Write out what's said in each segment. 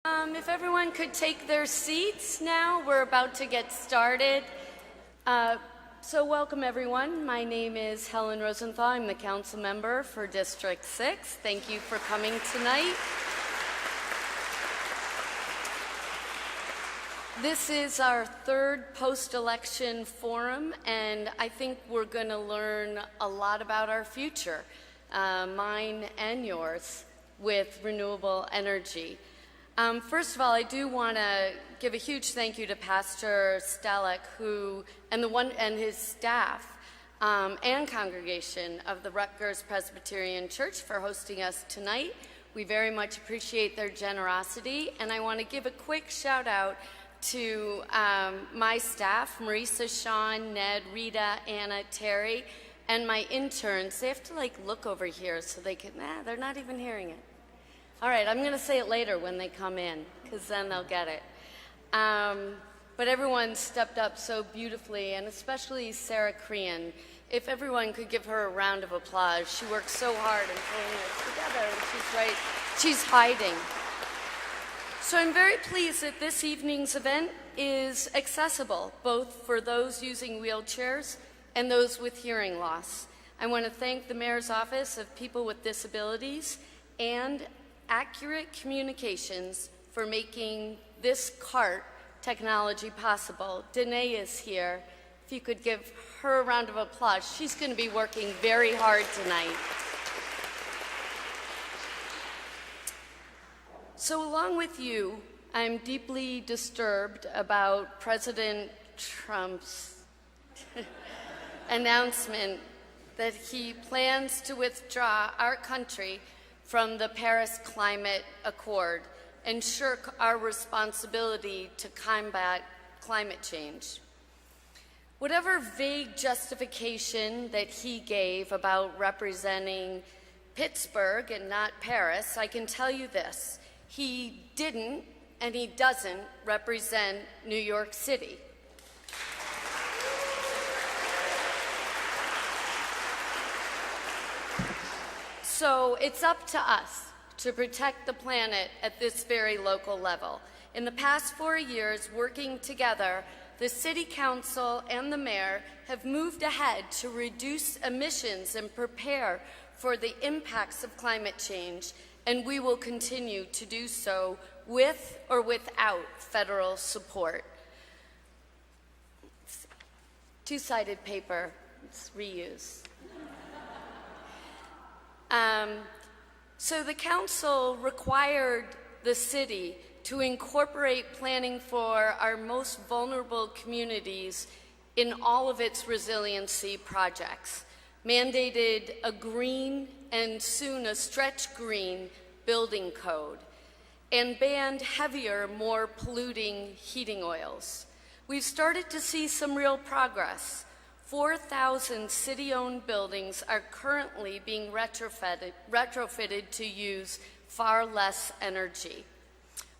If everyone could take their seats now, we're about to get started. So welcome everyone. My name is Helen Rosenthal. I'm the council member for District 6. Thank you for coming tonight. This is our third post-election forum, and I think we're going to learn a lot about our future, mine and yours, with renewable energy. First of all, I do want to give a huge thank you to Pastor Stalek, and his staff and congregation of the Rutgers Presbyterian Church for hosting us tonight. We very much appreciate their generosity, and I want to give a quick shout out to my staff, Marisa, Sean, Ned, Rita, Anna, Terry, and my interns. They have to look over here so they can, they're not even hearing it. All right, I'm going to say it later when they come in, because then they'll get it. But everyone stepped up so beautifully, and especially Sarah Crean. If everyone could give her a round of applause. She worked so hard in pulling it together, and she's hiding. So I'm very pleased that this evening's event is accessible, both for those using wheelchairs and those with hearing loss. I want to thank the Mayor's Office of People with Disabilities and Accurate Communications for making this CART technology possible. Danae is here. If you could give her a round of applause. She's going to be working very hard tonight. So along with you, I'm deeply disturbed about President Trump's announcement that he plans to withdraw our country from the Paris Climate Accord and shirk our responsibility to combat climate change. Whatever vague justification that he gave about representing Pittsburgh and not Paris, I can tell you this: he didn't and he doesn't represent New York City. So it's up to us to protect the planet at this very local level. In the past 4 years, working together, the City Council and the Mayor have moved ahead to reduce emissions and prepare for the impacts of climate change, and we will continue to do so with or without federal support. Two-sided paper, it's reuse. So the council required the city to incorporate planning for our most vulnerable communities in all of its resiliency projects, mandated a green and soon a stretch green building code, and banned heavier, more polluting heating oils. We've started to see some real progress. 4,000 city-owned buildings are currently being retrofitted to use far less energy.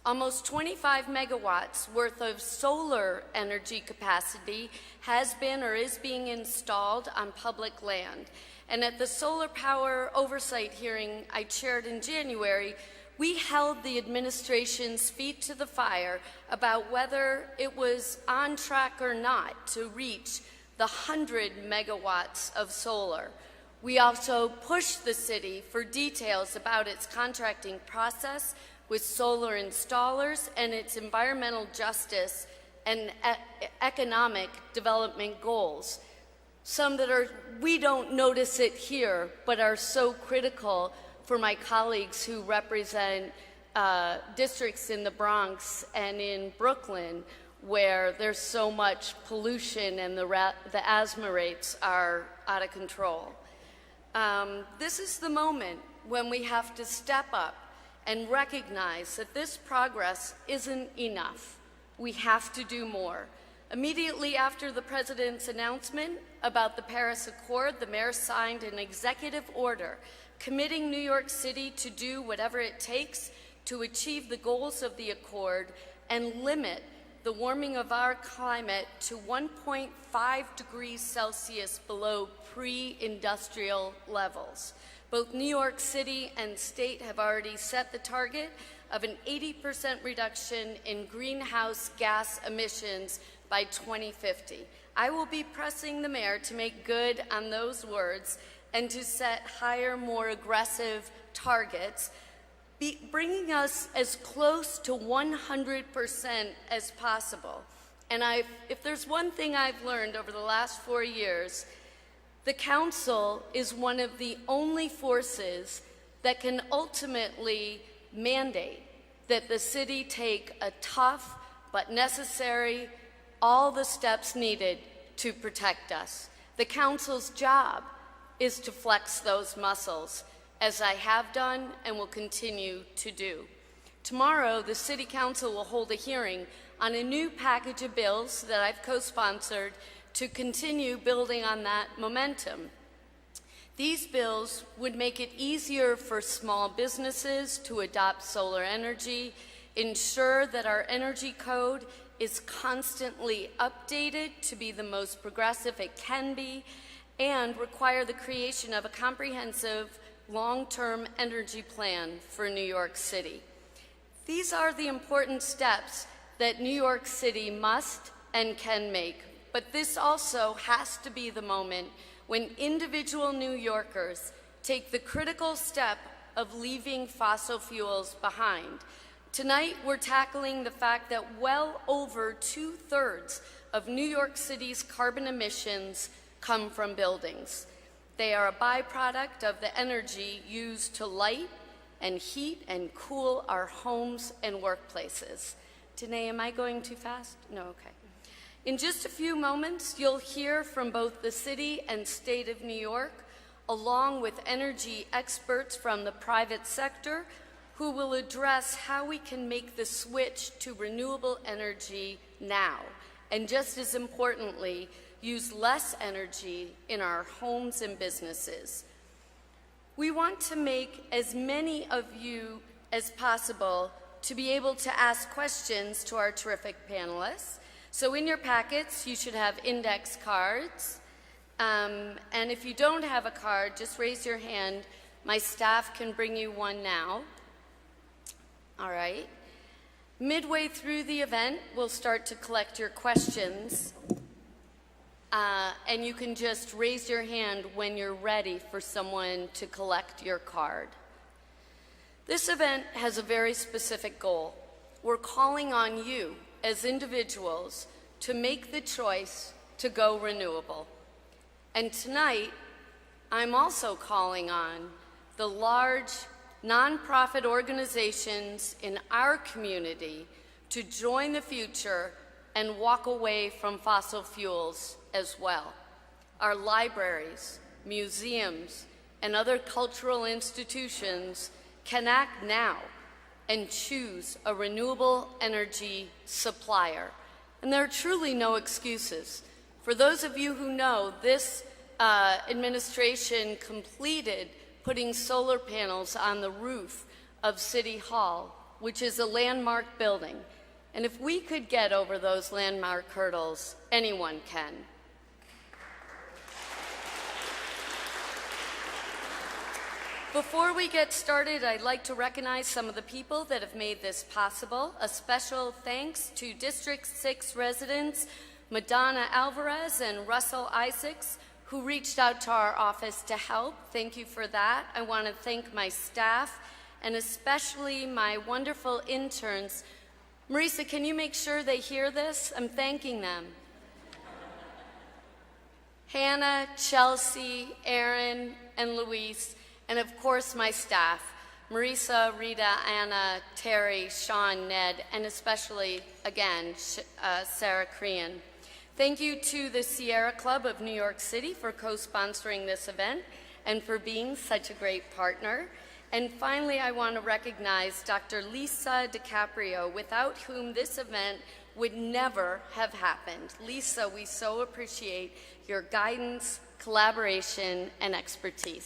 Almost 25 megawatts worth of solar energy capacity has been or is being installed on public land. And at the solar power oversight hearing I chaired in January, we held the administration's feet to the fire about whether it was on track or not to reach the 100 megawatts of solar. We also pushed the city for details about its contracting process with solar installers and its environmental justice and economic development goals. Some that we don't notice it here, but are so critical for my colleagues who represent districts in the Bronx and in Brooklyn, where there's so much pollution and the asthma rates are out of control. This is the moment when we have to step up and recognize that this progress isn't enough. We have to do more. Immediately after the president's announcement about the Paris Accord, the mayor signed an executive order committing New York City to do whatever it takes to achieve the goals of the accord and limit the warming of our climate to 1.5 degrees Celsius below pre-industrial levels. Both New York City and state have already set the target of an 80% reduction in greenhouse gas emissions by 2050. I will be pressing the mayor to make good on those words and to set higher, more aggressive targets, bringing us as close to 100% as possible. And if there's one thing I've learned over the last 4 years, the council is one of the only forces that can ultimately mandate that the city take a tough but necessary, all the steps needed to protect us. The council's job is to flex those muscles, as I have done and will continue to do. Tomorrow, the City Council will hold a hearing on a new package of bills that I've co-sponsored to continue building on that momentum. These bills would make it easier for small businesses to adopt solar energy, ensure that our energy code is constantly updated to be the most progressive it can be, and require the creation of a comprehensive long-term energy plan for New York City. These are the important steps that New York City must and can make, but this also has to be the moment when individual New Yorkers take the critical step of leaving fossil fuels behind. Tonight, we're tackling the fact that well over 2/3 of New York City's carbon emissions come from buildings. They are a byproduct of the energy used to light and heat and cool our homes and workplaces. Danae, am I going too fast? No, okay. In just a few moments, you'll hear from both the city and state of New York, along with energy experts from the private sector, who will address how we can make the switch to renewable energy now, and just as importantly, use less energy in our homes and businesses. We want to make as many of you as possible to be able to ask questions to our terrific panelists. So in your packets, you should have index cards. And if you don't have a card, just raise your hand. My staff can bring you one now. All right. Midway through the event, we'll start to collect your questions. And you can just raise your hand when you're ready for someone to collect your card. This event has a very specific goal. We're calling on you as individuals to make the choice to go renewable. And tonight, I'm also calling on the large nonprofit organizations in our community to join the future and walk away from fossil fuels as well. Our libraries, museums, and other cultural institutions can act now and choose a renewable energy supplier. And there are truly no excuses. For those of you who know, this administration completed putting solar panels on the roof of City Hall, which is a landmark building. And if we could get over those landmark hurdles, anyone can. Before we get started, I'd like to recognize some of the people that have made this possible. A special thanks to District 6 residents, Madonna Alvarez and Russell Isaacs, who reached out to our office to help. Thank you for that. I want to thank my staff and especially my wonderful interns. Marisa, can you make sure they hear this? I'm thanking them. Hannah, Chelsea, Aaron, and Luis, and of course my staff, Marisa, Rita, Anna, Terry, Sean, Ned, and especially, again, Sarah Crean. Thank you to the Sierra Club of New York City for co-sponsoring this event and for being such a great partner. And finally, I want to recognize Dr. Lisa DiCaprio, without whom this event would never have happened. Lisa, we so appreciate your guidance, collaboration, and expertise.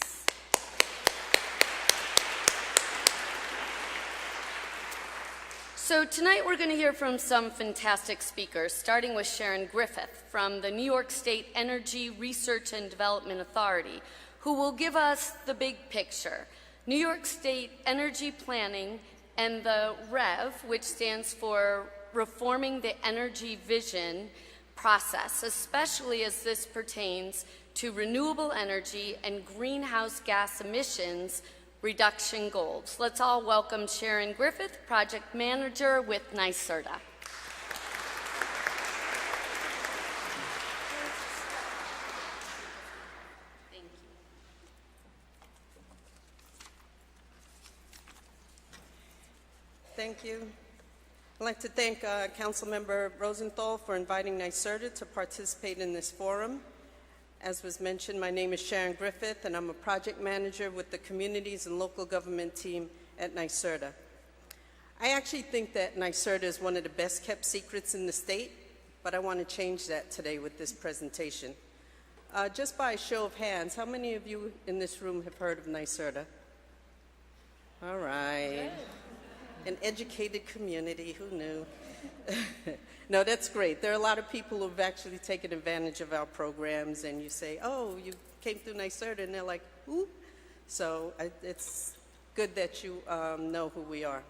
So tonight we're going to hear from some fantastic speakers, starting with Sharon Griffith from the New York State Energy Research and Development Authority, who will give us the big picture. New York State energy planning and the REV, which stands for Reforming the Energy Vision process, especially as this pertains to renewable energy and greenhouse gas emissions reduction goals. Let's all welcome Sharon Griffith, Project Manager with NYSERDA. Thank you. I'd like to thank Councilmember Rosenthal for inviting NYSERDA to participate in this forum. As was mentioned, my name is Sharon Griffith, and I'm a project manager with the Communities and Local Government team at NYSERDA. I actually think that NYSERDA is one of the best kept secrets in the state, but I want to change that today with this presentation. Just by a show of hands, how many of you in this room have heard of NYSERDA? All right. An educated community, who knew? No, that's great. There are a lot of people who have actually taken advantage of our programs, and you say, oh, you came through NYSERDA, and they're like, ooh. So it's good that you know who we are.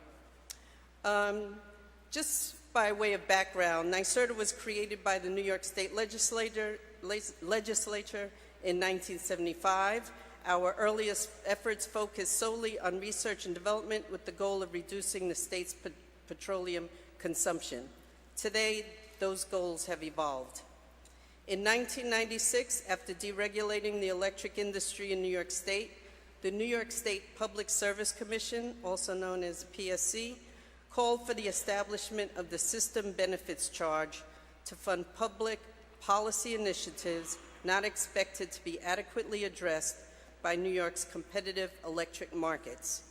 Just by way of background, NYSERDA was created by the New York State Legislature in 1975. Our earliest efforts focused solely on research and development with the goal of reducing the state's petroleum consumption. Today, those goals have evolved. In 1996, after deregulating the electric industry in New York State, the New York State Public Service Commission, also known as PSC, called for the establishment of the System Benefits Charge to fund public policy initiatives not expected to be adequately addressed by New York's competitive electric markets.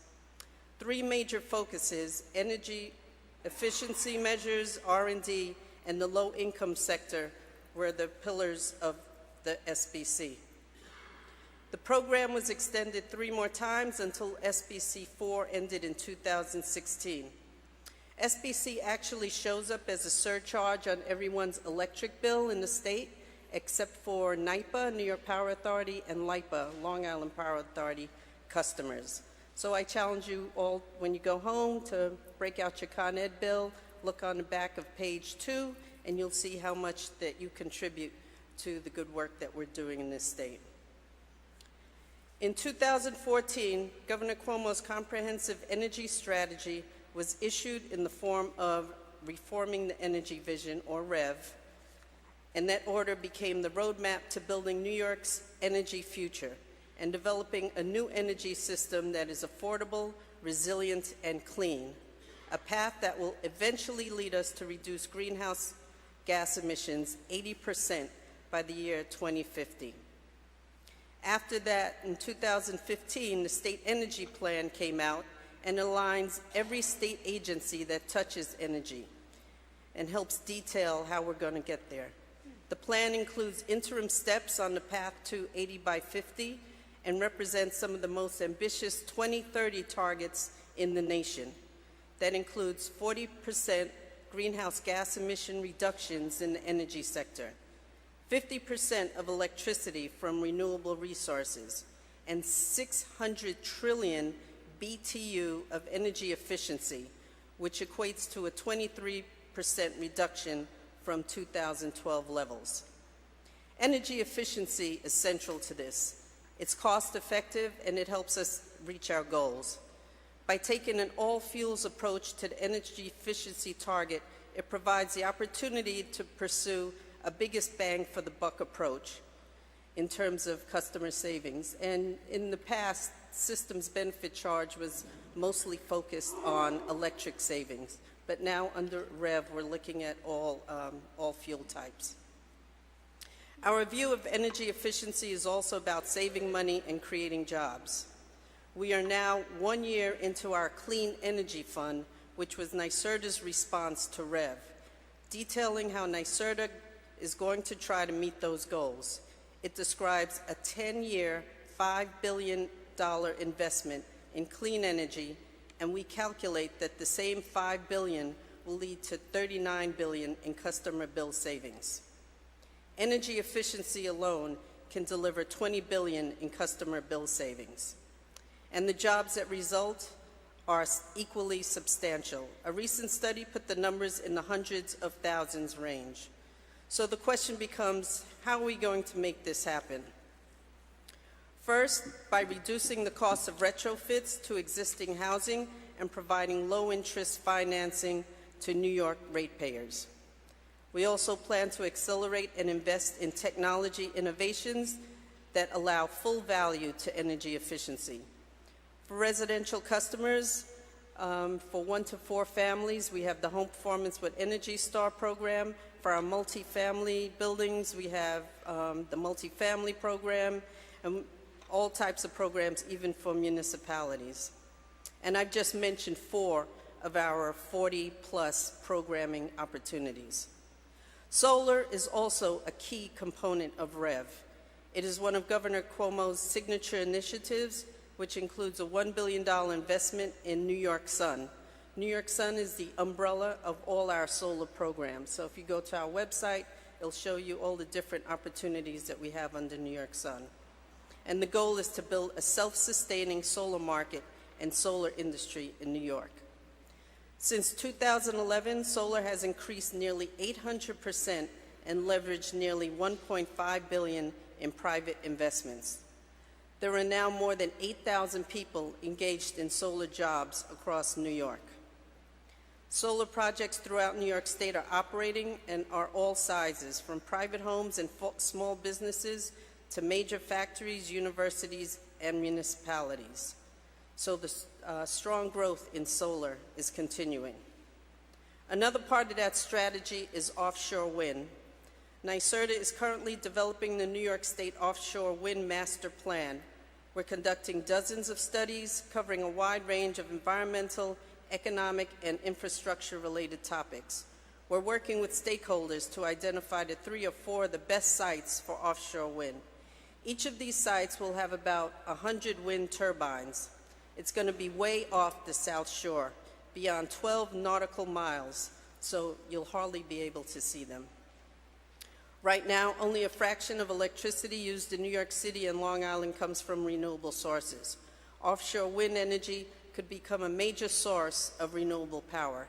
Three major focuses: energy efficiency measures, R&D, and the low-income sector were the pillars of the SBC. The program was extended 3 more times until SBC 4 ended in 2016. SBC actually shows up as a surcharge on everyone's electric bill in the state, except for NYPA, New York Power Authority, and LIPA, Long Island Power Authority customers. So I challenge you all, when you go home, to break out your Con Ed bill, look on the back of page 2, and you'll see how much that you contribute to the good work that we're doing in this state. In 2014, Governor Cuomo's comprehensive energy strategy was issued in the form of Reforming the Energy Vision, or REV, and that order became the roadmap to building New York's energy future and developing a new energy system that is affordable, resilient, and clean, a path that will eventually lead us to reduce greenhouse gas emissions 80% by the year 2050. After that, in 2015, the State Energy Plan came out and aligns every state agency that touches energy and helps detail how we're going to get there. The plan includes interim steps on the path to 80 by 50 and represents some of the most ambitious 2030 targets in the nation. That includes 40% greenhouse gas emission reductions in the energy sector, 50% of electricity from renewable resources, and 600 trillion BTU of energy efficiency, which equates to a 23% reduction from 2012 levels. Energy efficiency is central to this. It's cost-effective, and it helps us reach our goals. By taking an all-fuels approach to the energy efficiency target, it provides the opportunity to pursue a biggest bang for the buck approach in terms of customer savings. And in the past, systems benefit charge was mostly focused on electric savings. But now under REV, we're looking at all fuel types. Our view of energy efficiency is also about saving money and creating jobs. We are now 1 year into our Clean Energy Fund, which was NYSERDA's response to REV, detailing how NYSERDA is going to try to meet those goals. It describes a 10-year, $5 billion investment in clean energy, and we calculate that the same $5 billion will lead to $39 billion in customer bill savings. Energy efficiency alone can deliver $20 billion in customer bill savings. And the jobs that result are equally substantial. A recent study put the numbers in the hundreds of thousands range. So the question becomes, how are we going to make this happen? First, by reducing the cost of retrofits to existing housing and providing low-interest financing to New York ratepayers. We also plan to accelerate and invest in technology innovations that allow full value to energy efficiency. For residential customers, for 1 to 4 families, we have the Home Performance with Energy Star program. For our multifamily buildings, we have the multifamily program, and all types of programs, even for municipalities. And I've just mentioned 4 of our 40-plus programming opportunities. Solar is also a key component of REV. It is one of Governor Cuomo's signature initiatives, which includes a $1 billion investment in New York Sun. New York Sun is the umbrella of all our solar programs. So if you go to our website, it'll show you all the different opportunities that we have under New York Sun. And the goal is to build a self-sustaining solar market and solar industry in New York. Since 2011, solar has increased nearly 800% and leveraged nearly $1.5 billion in private investments. There are now more than 8,000 people engaged in solar jobs across New York. Solar projects throughout New York State are operating and are all sizes, from private homes and small businesses to major factories, universities, and municipalities. So the strong growth in solar is continuing. Another part of that strategy is offshore wind. NYSERDA is currently developing the New York State Offshore Wind Master Plan. We're conducting dozens of studies covering a wide range of environmental, economic, and infrastructure-related topics. We're working with stakeholders to identify the 3 or 4 of the best sites for offshore wind. Each of these sites will have about 100 wind turbines. It's going to be way off the South Shore, beyond 12 nautical miles, so you'll hardly be able to see them. Right now, only a fraction of electricity used in New York City and Long Island comes from renewable sources. Offshore wind energy could become a major source of renewable power.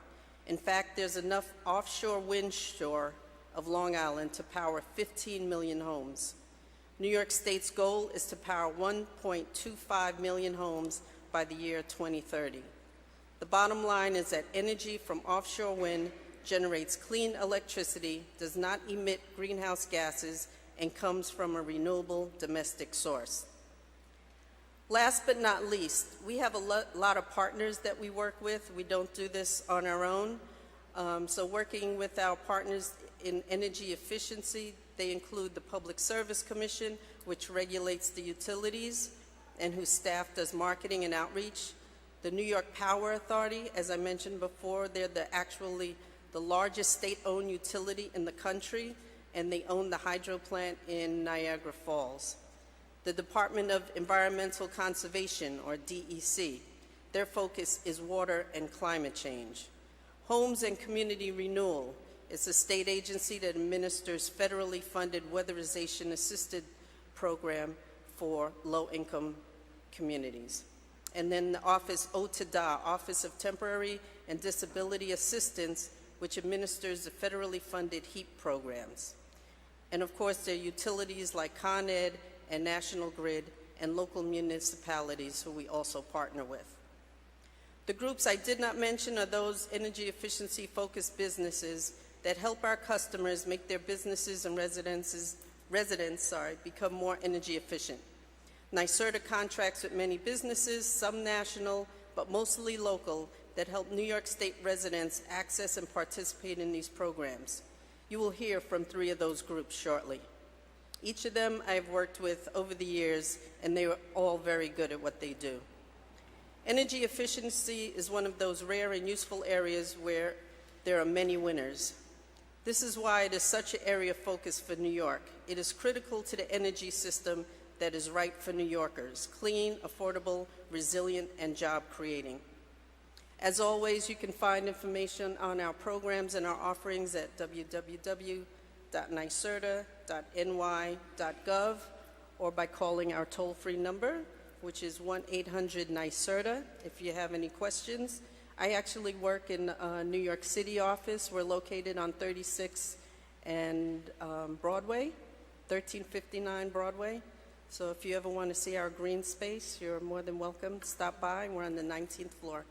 In fact, there's enough offshore wind shore of Long Island to power 15 million homes. New York State's goal is to power 1.25 million homes by the year 2030. The bottom line is that energy from offshore wind generates clean electricity, does not emit greenhouse gases, and comes from a renewable domestic source. Last but not least, we have a lot of partners that we work with. We don't do this on our own. So working with our partners in energy efficiency, they include the Public Service Commission, which regulates the utilities and whose staff does marketing and outreach. The New York Power Authority, as I mentioned before, they're actually the largest state-owned utility in the country, and they own the hydro plant in Niagara Falls. The Department of Environmental Conservation, or DEC, their focus is water and climate change. Homes and Community Renewal is a state agency that administers federally funded weatherization-assisted program for low-income communities. And then the Office OTDA, Office of Temporary and Disability Assistance, which administers the federally funded HEAP programs. And of course, there are utilities like Con Ed and National Grid and local municipalities who we also partner with. The groups I did not mention are those energy efficiency-focused businesses that help our customers make their businesses and residents become more energy efficient. NYSERDA contracts with many businesses, some national, but mostly local, that help New York State residents access and participate in these programs. You will hear from 3 of those groups shortly. Each of them I've worked with over the years, and they are all very good at what they do. Energy efficiency is one of those rare and useful areas where there are many winners. This is why it is such an area of focus for New York. It is critical to the energy system that is right for New Yorkers: clean, affordable, resilient, and job-creating. As always, you can find information on our programs and our offerings at www.nyserda.ny.gov or by calling our toll-free number, which is 1-800-NYSERDA, if you have any questions. I actually work in New York City office. We're located on 36 and Broadway, 1359 Broadway. So if you ever want to see our green space, you're more than welcome to stop by. We're on the 19th floor.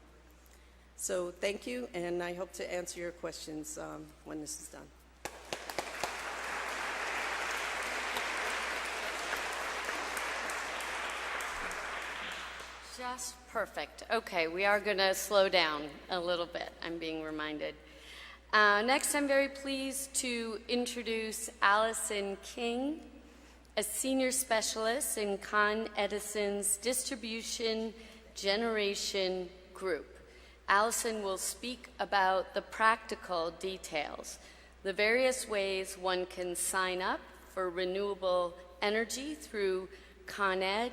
So thank you, and I hope to answer your questions when this is done. Just perfect. Okay, we are going to slow down a little bit, I'm being reminded. Next, I'm very pleased to introduce Allison King, a senior specialist in Con Edison's Distribution Generation Group. Allison will speak about the practical details, the various ways one can sign up for renewable energy through Con Ed,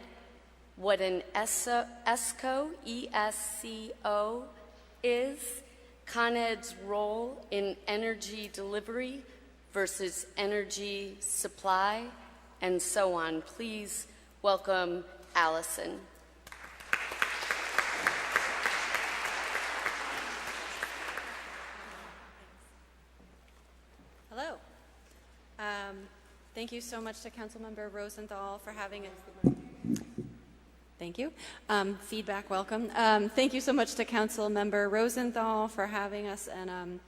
what an ESCO, E-S-C-O, is, Con Ed's role in energy delivery versus energy supply, and so on. Please welcome Allison. Hello. Thank you so much to Councilmember Rosenthal for having us. Thank you. Feedback, welcome. Thank you so much to Councilmember Rosenthal for having us. And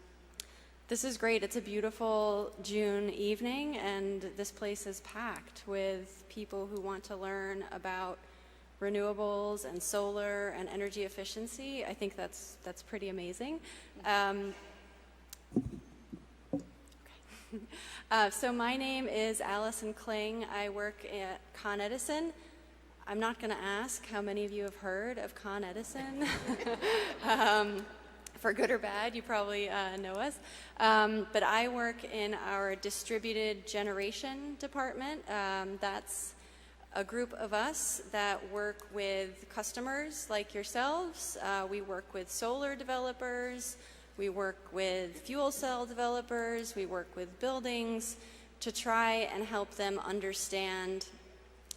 this is great. It's a beautiful June evening, and this place is packed with people who want to learn about renewables and solar and energy efficiency. I think that's pretty amazing. So my name is Allison Kling. I work at Con Edison. I'm not going to ask how many of you have heard of Con Edison. For good or bad, you probably know us. But I work in our distributed generation department. That's a group of us that work with customers like yourselves. We work with solar developers. We work with fuel cell developers. We work with buildings to try and help them understand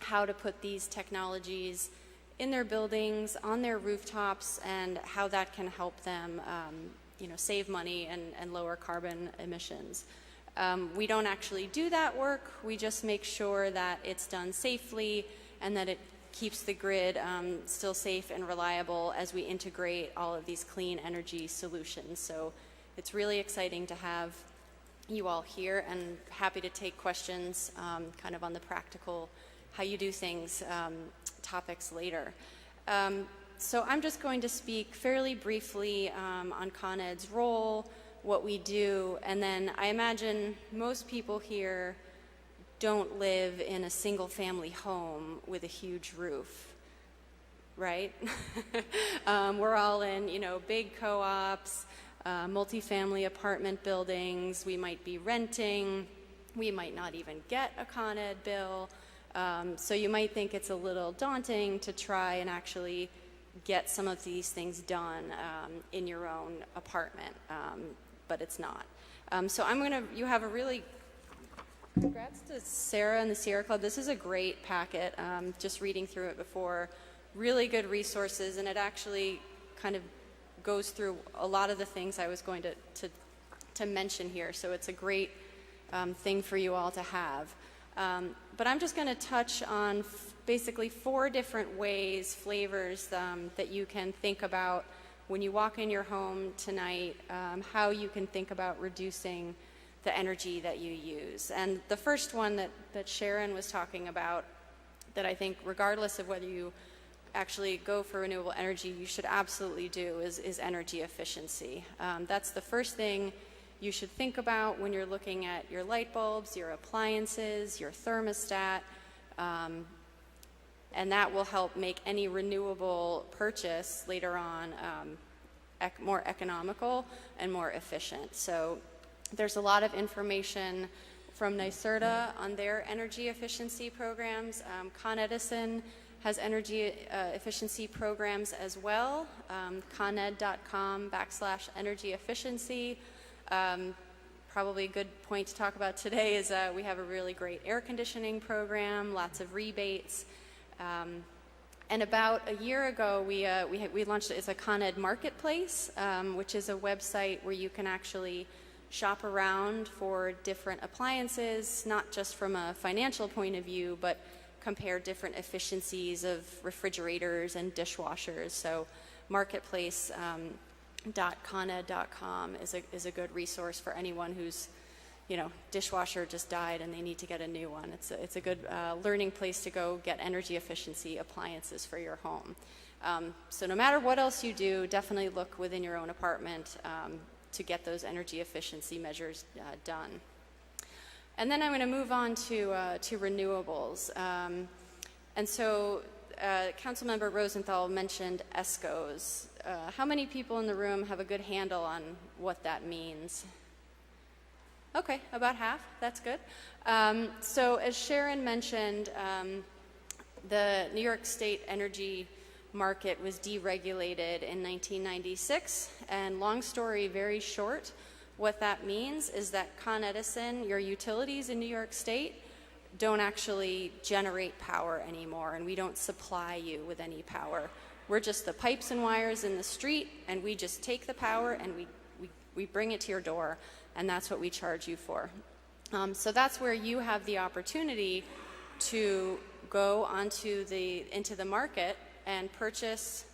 how to put these technologies in their buildings, on their rooftops, and how that can help them save money and lower carbon emissions. We don't actually do that work. We just make sure that it's done safely and that it keeps the grid still safe and reliable as we integrate all of these clean energy solutions. So it's really exciting to have you all here, and happy to take questions kind of on the practical how you do things topics later. So I'm just going to speak fairly briefly on Con Ed's role, what we do, and then I imagine most people here don't live in a single family home with a huge roof, right? We're all in, big co-ops, multifamily apartment buildings. We might be renting. We might not even get a Con Ed bill. So you might think it's a little daunting to try and actually get some of these things done in your own apartment, but it's not. So you have a really, congrats to Sarah and the Sierra Club. This is a great packet, just reading through it before. Really good resources, and it actually kind of goes through a lot of the things I was going to mention here. So it's a great thing for you all to have. But I'm just going to touch on basically 4 different ways, flavors that you can think about when you walk in your home tonight, how you can think about reducing the energy that you use. And the first one that Sharon was talking about, that I think regardless of whether you actually go for renewable energy, you should absolutely do is energy efficiency. That's the first thing you should think about when you're looking at your light bulbs, your appliances, your thermostat, and that will help make any renewable purchase later on more economical and more efficient. So there's a lot of information from NYSERDA on their energy efficiency programs. Con Edison has energy efficiency programs as well. coned.com/energy efficiency. Probably a good point to talk about today is we have a really great air conditioning program, lots of rebates. And And about a year ago, we launched, it's a Con Ed Marketplace, which is a website where you can actually shop around for different appliances, not just from a financial point of view, but compare different efficiencies of refrigerators and dishwashers. So marketplace.coned.com is a good resource for anyone who's, dishwasher just died and they need to get a new one. It's a good learning place to go get energy efficiency appliances for your home. So no matter what else you do, definitely look within your own apartment to get those energy efficiency measures done. And then I'm going to move on to renewables. And so Councilmember Rosenthal mentioned ESCOs. How many people in the room have a good handle on what that means? Okay, about half. That's good. So as Sharon mentioned, the New York State energy market was deregulated in 1996. And long story very short, what that means is that Con Edison, your utilities in New York State, don't actually generate power anymore, and we don't supply you with any power. We're just the pipes and wires in the street, and we just take the power and we bring it to your door, and that's what we charge you for. So that's where you have the opportunity to go into the market and purchase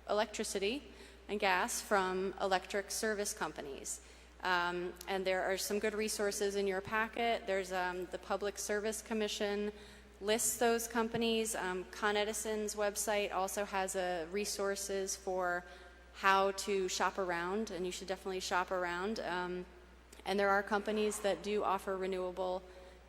electricity and gas from electric service companies. And there are some good resources in your packet. There's the Public Service Commission lists those companies. Con Edison's website also has resources for how to shop around, and you should definitely shop around. And there are companies that do offer renewable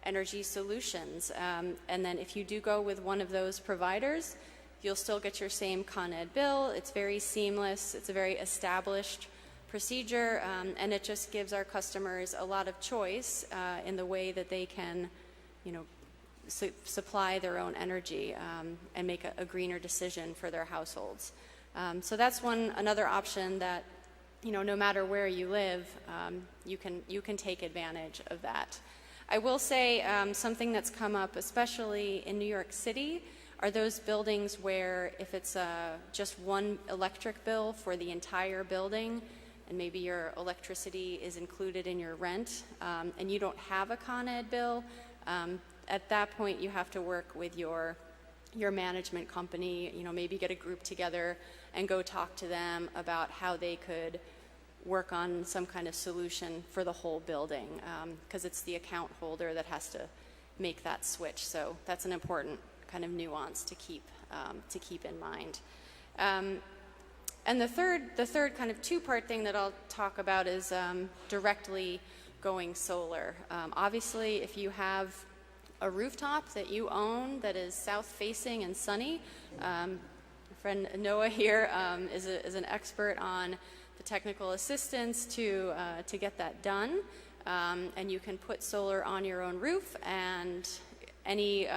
energy solutions. And then if you do go with one of those providers, you'll still get your same Con Ed bill. It's very seamless. It's a very established procedure, and it just gives our customers a lot of choice in the way that they can, supply their own energy and make a greener decision for their households. So that's another option that, no matter where you live, you can take advantage of that. I will say something that's come up, especially in New York City, are those buildings where if it's just one electric bill for the entire building, and maybe your electricity is included in your rent, and you don't have a Con Ed bill, at that point you have to work with your management company, maybe get a group together and go talk to them about how they could work on some kind of solution for the whole building, because it's the account holder that has to make that switch. So that's an important kind of nuance to keep in mind. And the third kind of two-part thing that I'll talk about is directly going solar. Obviously, if you have a rooftop that you own that is south-facing and sunny, friend Noah here is an expert on the technical assistance to get that done. And you can put solar on your own roof, and any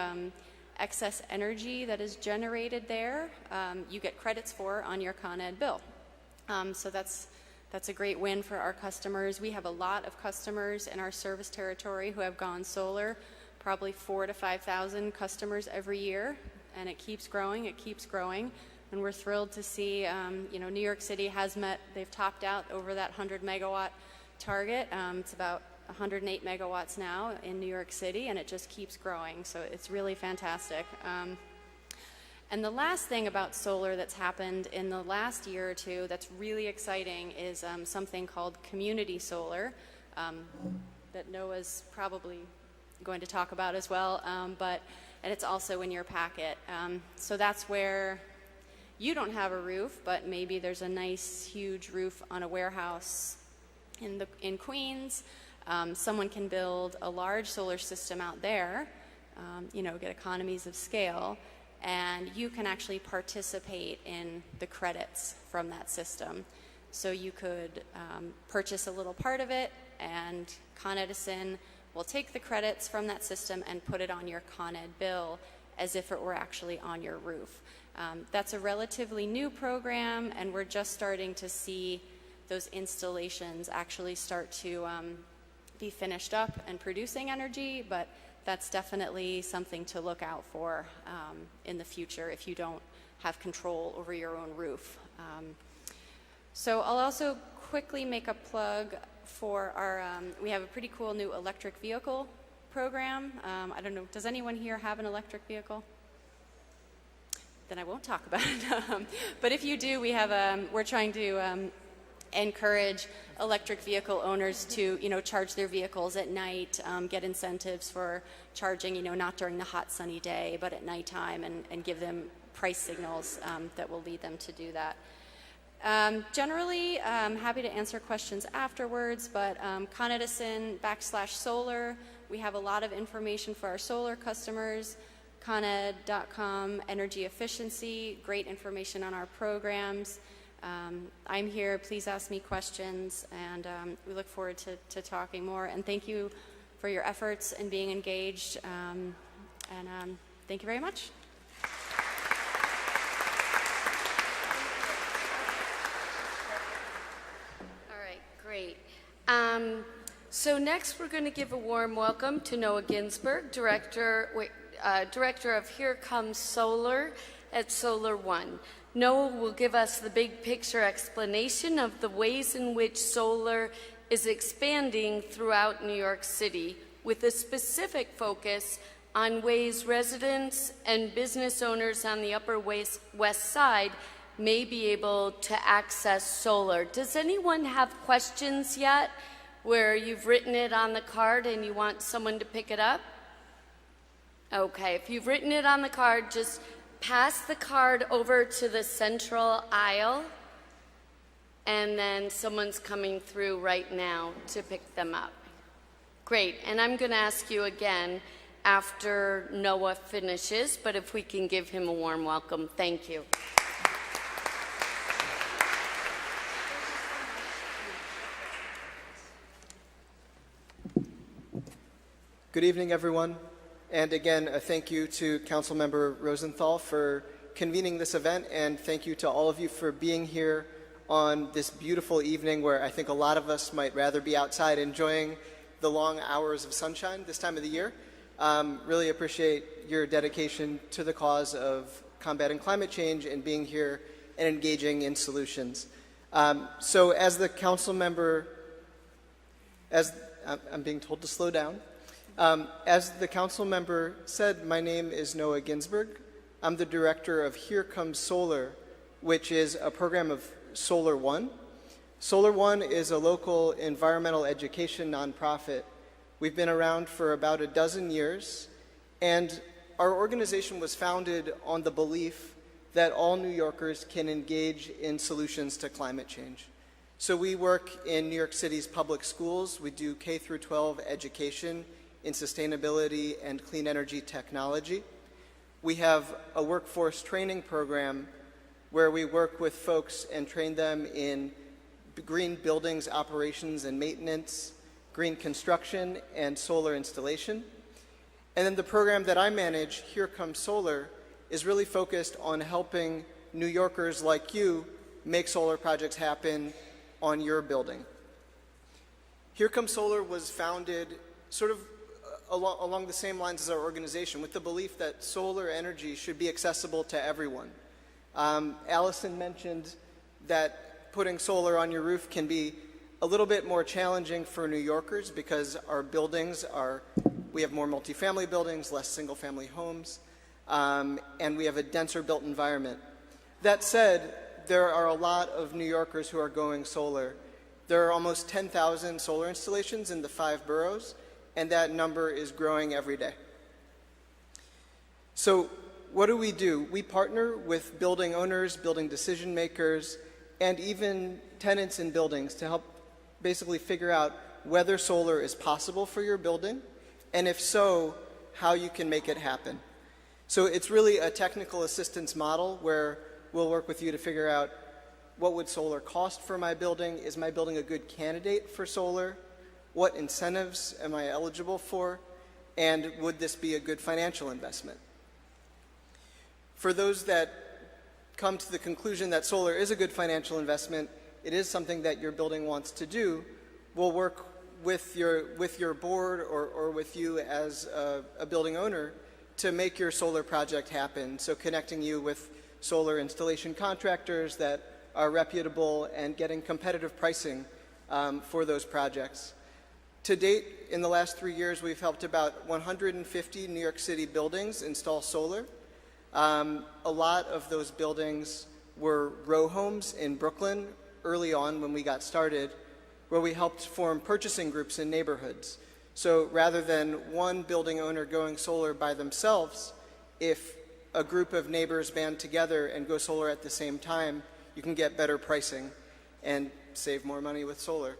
excess energy that is generated there, you get credits for on your Con Ed bill. So that's a great win for our customers. We have a lot of customers in our service territory who have gone solar, probably 4,000 to 5,000 customers every year, and it keeps growing, and we're thrilled to see, New York City they've topped out over that 100 megawatt target. It's about 108 megawatts now in New York City, and it just keeps growing, so it's really fantastic. And the last thing about solar that's happened in the last year or two that's really exciting is something called community solar that Noah's probably going to talk about as well, and it's also in your packet. So that's where you don't have a roof, but maybe there's a nice huge roof on a warehouse in Queens. Someone can build a large solar system out there, get economies of scale, and you can actually participate in the credits from that system. So you could purchase a little part of it, and Con Edison will take the credits from that system and put it on your Con Ed bill as if it were actually on your roof. That's a relatively new program, and we're just starting to see those installations actually start to be finished up and producing energy, but that's definitely something to look out for in the future if you don't have control over your own roof. So I'll also quickly make a plug for our, we have a pretty cool new electric vehicle program. I don't know, does anyone here have an electric vehicle? Then I won't talk about it. But if you do, we have, we're trying to encourage electric vehicle owners to, charge their vehicles at night, get incentives for charging, not during the hot sunny day, but at nighttime, and give them price signals that will lead them to do that. Generally, I'm happy to answer questions afterwards, but Con Edison/solar, we have a lot of information for our solar customers. ConEd.com, energy efficiency, great information on our programs. I'm here, please ask me questions, and we look forward to talking more. And thank you for your efforts and being engaged, and thank you very much. Great. So next we're going to give a warm welcome to Noah Ginsberg, Director of Here Comes Solar at Solar One. Noah will give us the big picture explanation of the ways in which solar is expanding throughout New York City, with a specific focus on ways residents and business owners on the Upper West Side may be able to access solar. Does anyone have questions yet where you've written it on the card and you want someone to pick it up? Okay, if you've written it on the card, just pass the card over to the central aisle, and then someone's coming through right now to pick them up. Great, and I'm going to ask you again after Noah finishes, but if we can give him a warm welcome, thank you. Good evening, everyone. And again, a thank you to Councilmember Rosenthal for convening this event, and thank you to all of you for being here on this beautiful evening where I think a lot of us might rather be outside enjoying the long hours of sunshine this time of the year. Really appreciate your dedication to the cause of combating climate change and being here and engaging in solutions. So as the council member, as I'm being told to slow down, as the council member said, my name is Noah Ginsberg. I'm the director of Here Comes Solar, which is a program of Solar One. Solar One is a local environmental education nonprofit. We've been around for about a dozen years, and our organization was founded on the belief that all New Yorkers can engage in solutions to climate change. So we work in New York City's public schools. We do K through 12 education in sustainability and clean energy technology. We have a workforce training program where we work with folks and train them in green buildings operations and maintenance, green construction, and solar installation. And then the program that I manage, Here Comes Solar, is really focused on helping New Yorkers like you make solar projects happen on your building. Here Comes Solar was founded sort of along the same lines as our organization, with the belief that solar energy should be accessible to everyone. Allison mentioned that putting solar on your roof can be a little bit more challenging for New Yorkers because our buildings we have more multifamily buildings, less single-family homes, and we have a denser built environment. That said, there are a lot of New Yorkers who are going solar. There are almost 10,000 solar installations in the 5 boroughs, and that number is growing every day. So what do? We partner with building owners, building decision makers, and even tenants in buildings to help basically figure out whether solar is possible for your building, and if so, how you can make it happen. So it's really a technical assistance model where we'll work with you to figure out what would solar cost for my building? Is my building a good candidate for solar? What incentives am I eligible for? And would this be a good financial investment? For those that come to the conclusion that solar is a good financial investment, it is something that your building wants to do, we'll work with your board or with you as a building owner to make your solar project happen. So connecting you with solar installation contractors that are reputable and getting competitive pricing for those projects. To date, in the last 3 years, we've helped about 150 New York City buildings install solar. A lot of those buildings were row homes in Brooklyn early on when we got started, where we helped form purchasing groups in neighborhoods. So rather than one building owner going solar by themselves, if a group of neighbors band together and go solar at the same time, you can get better pricing and save more money with solar.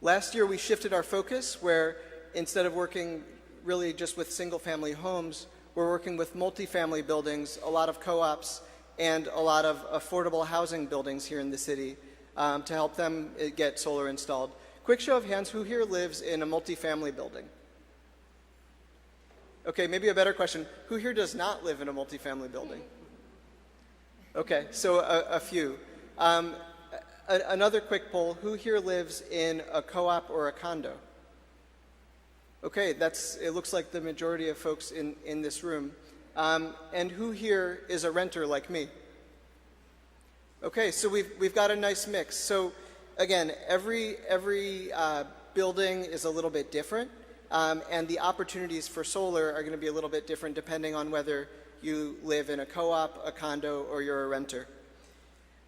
Last year, we shifted our focus where instead of working really just with single-family homes, we're working with multifamily buildings, a lot of co-ops, and a lot of affordable housing buildings here in the city to help them get solar installed. Quick show of hands, who here lives in a multifamily building? Okay, maybe a better question, who here does not live in a multifamily building? Okay, so a few. Another quick poll, who here lives in a co-op or a condo? Okay, it looks like the majority of folks in this room. And who here is a renter like me? Okay, so we've got a nice mix. So again, every building is a little bit different, and the opportunities for solar are going to be a little bit different depending on whether you live in a co-op, a condo, or you're a renter.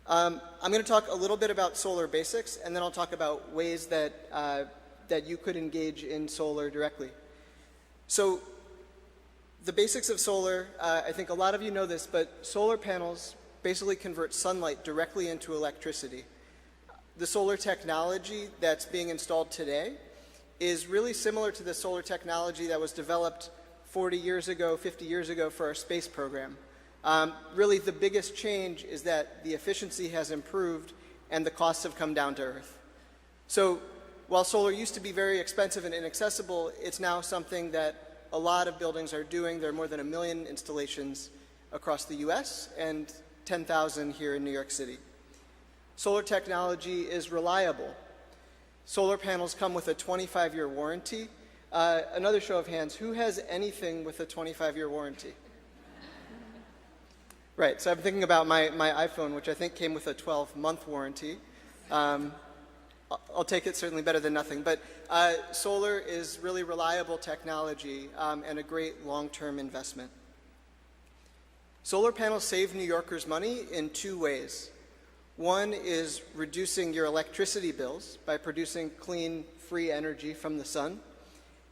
I'm going to talk a little bit about solar basics, and then I'll talk about ways that you could engage in solar directly. So the basics of solar, I think a lot of you know this, but solar panels basically convert sunlight directly into electricity. The solar technology that's being installed today is really similar to the solar technology that was developed 40 years ago, 50 years ago for our space program. Really, the biggest change is that the efficiency has improved and the costs have come down to earth. So while solar used to be very expensive and inaccessible, it's now something that a lot of buildings are doing. There are more than 1 million installations across the US and 10,000 here in New York City. Solar technology is reliable. Solar panels come with a 25-year warranty. Another show of hands, who has anything with a 25-year warranty? Right, so I'm thinking about my iPhone, which I think came with a 12-month warranty. I'll take it, certainly better than nothing. But solar is really reliable technology and a great long-term investment. Solar panels save New Yorkers money in 2 ways. One is reducing your electricity bills by producing clean, free energy from the sun.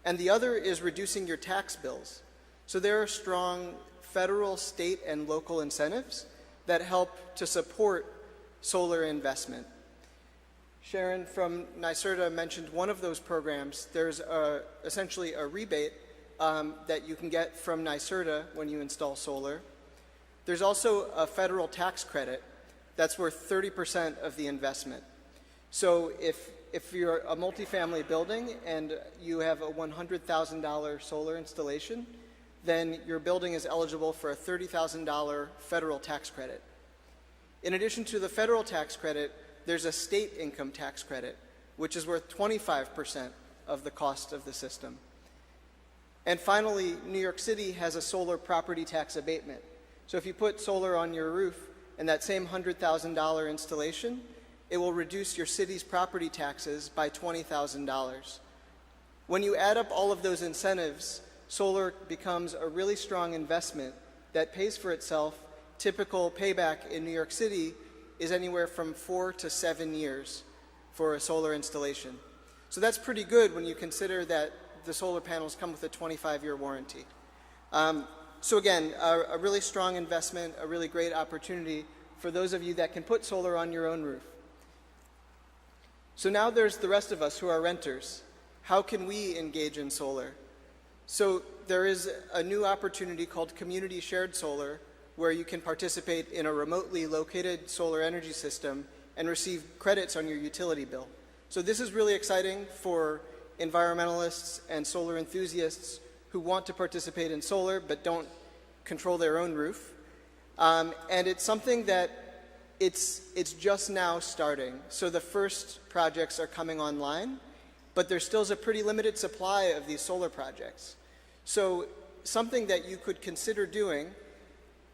And the other is reducing your tax bills. So there are strong federal, state, and local incentives that help to support solar investment. Sharon from NYSERDA mentioned one of those programs. There's essentially a rebate that you can get from NYSERDA when you install solar. There's also a federal tax credit that's worth 30% of the investment. So if you're a multifamily building and you have a $100,000 solar installation, then your building is eligible for a $30,000 federal tax credit. In addition to the federal tax credit, there's a state income tax credit, which is worth 25% of the cost of the system. And finally, New York City has a solar property tax abatement. So if you put solar on your roof and that same $100,000 installation, it will reduce your city's property taxes by $20,000. When you add up all of those incentives, solar becomes a really strong investment that pays for itself. Typical payback in New York City is anywhere from 4 to 7 years for a solar installation. So that's pretty good when you consider that the solar panels come with a 25-year warranty. So again, a really strong investment, a really great opportunity for those of you that can put solar on your own roof. So now there's the rest of us who are renters. How can we engage in solar? So there is a new opportunity called Community Shared Solar, where you can participate in a remotely located solar energy system and receive credits on your utility bill. So this is really exciting for environmentalists and solar enthusiasts who want to participate in solar but don't control their own roof. And it's something that it's just now starting. So the first projects are coming online, but there still is a pretty limited supply of these solar projects. So something that you could consider doing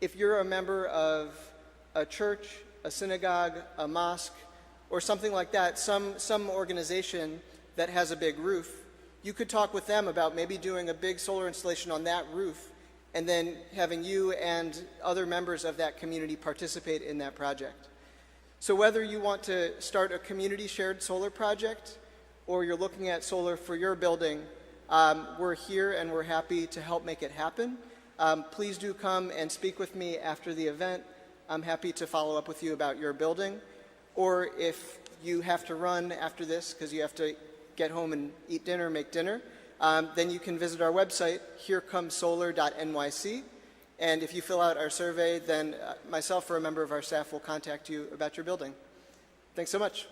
If you're a member of a church, a synagogue, a mosque, or something like that, some organization that has a big roof, you could talk with them about maybe doing a big solar installation on that roof and then having you and other members of that community participate in that project. So whether you want to start a community shared solar project or you're looking at solar for your building, we're here and we're happy to help make it happen. Please do come and speak with me after the event. I'm happy to follow up with you about your building. Or if you have to run after this because you have to get home and eat dinner, make dinner, then you can visit our website, herecomesolar.nyc. And if you fill out our survey, then myself or a member of our staff will contact you about your building. Thanks so much.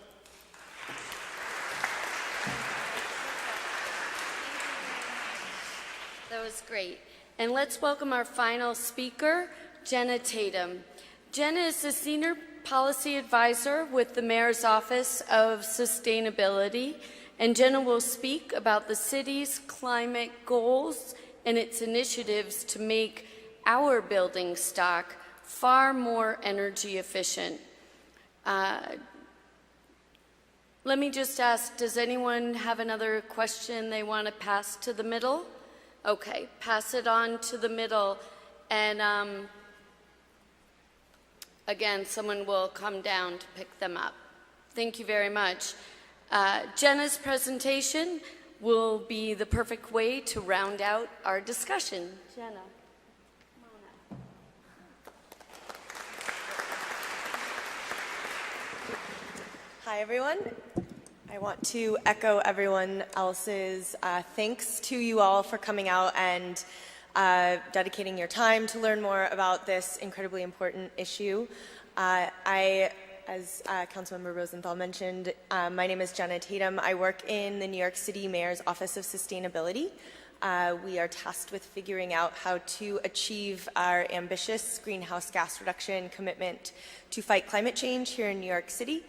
That was great. And let's welcome our final speaker, Jenna Tatum. Jenna is the Senior Policy Advisor with the Mayor's Office of Sustainability, and Jenna will speak about the city's climate goals and its initiatives to make our building stock far more energy efficient. Let me just ask, does anyone have another question they want to pass to the middle? Okay, pass it on to the middle, and again, someone will come down to pick them up. Thank you very much. Jenna's presentation will be the perfect way to round out our discussion. Jenna, come on up. Hi, everyone. I want to echo everyone else's thanks to you all for coming out and dedicating your time to learn more about this incredibly important issue. As Councilmember Rosenthal mentioned, my name is Jenna Tatum. I work in the New York City Mayor's Office of Sustainability. We are tasked with figuring out how to achieve our ambitious greenhouse gas reduction commitment to fight climate change here in New York City.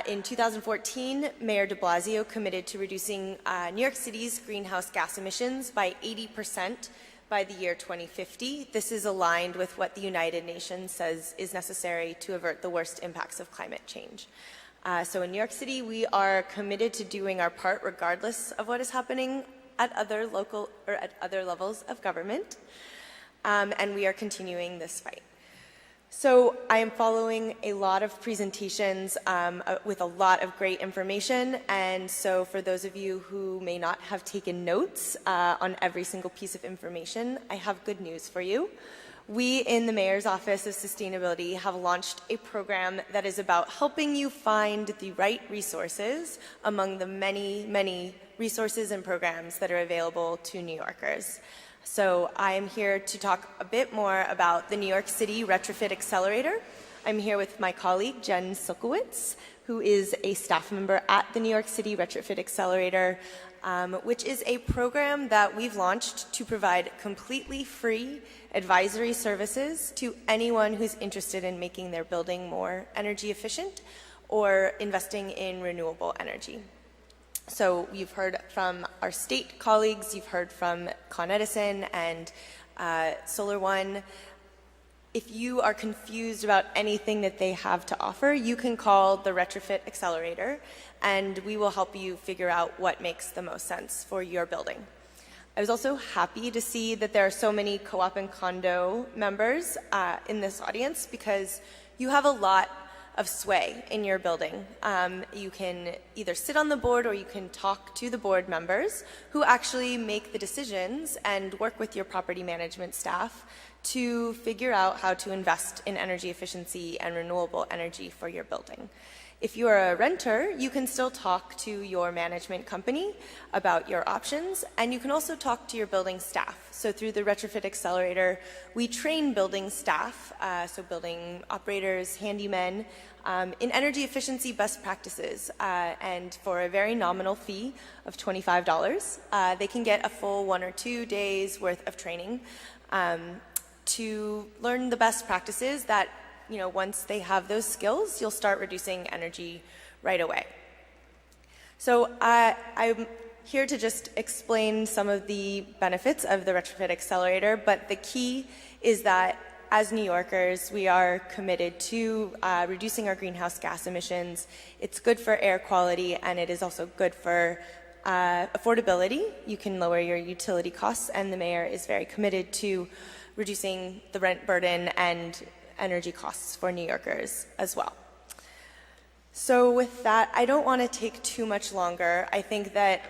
In 2014, Mayor de Blasio committed to reducing New York City's greenhouse gas emissions by 80% by the year 2050. This is aligned with what the United Nations says is necessary to avert the worst impacts of climate change. So in New York City, we are committed to doing our part regardless of what is happening at other local or at other levels of government, and we are continuing this fight. So I am following a lot of presentations with a lot of great information, and so for those of you who may not have taken notes on every single piece of information, I have good news for you. We in the Mayor's Office of Sustainability have launched a program that is about helping you find the right resources among the many, many resources and programs that are available to New Yorkers. So I am here to talk a bit more about the New York City Retrofit Accelerator. I'm here with my colleague, Jen Silkowitz, who is a staff member at the New York City Retrofit Accelerator, which is a program that we've launched to provide completely free advisory services to anyone who's interested in making their building more energy efficient or investing in renewable energy. So you've heard from our state colleagues, you've heard from Con Edison and Solar One. If you are confused about anything that they have to offer, you can call the Retrofit Accelerator, and we will help you figure out what makes the most sense for your building. I was also happy to see that there are so many co-op and condo members in this audience, because you have a lot of sway in your building. You can either sit on the board or you can talk to the board members who actually make the decisions and work with your property management staff to figure out how to invest in energy efficiency and renewable energy for your building. If you are a renter, you can still talk to your management company about your options, and you can also talk to your building staff. So through the Retrofit Accelerator, we train building staff, so building operators, handymen, in energy efficiency best practices. And for a very nominal fee of $25, they can get a full 1 or 2 days worth of training to learn the best practices that, you know, once they have those skills, you'll start reducing energy right away. So I'm here to just explain some of the benefits of the Retrofit Accelerator, but the key is that as New Yorkers, we are committed to reducing our greenhouse gas emissions. It's good for air quality, and it is also good for affordability. You can lower your utility costs, and the mayor is very committed to reducing the rent burden and energy costs for New Yorkers as well. So with that, I don't want to take too much longer. I think that,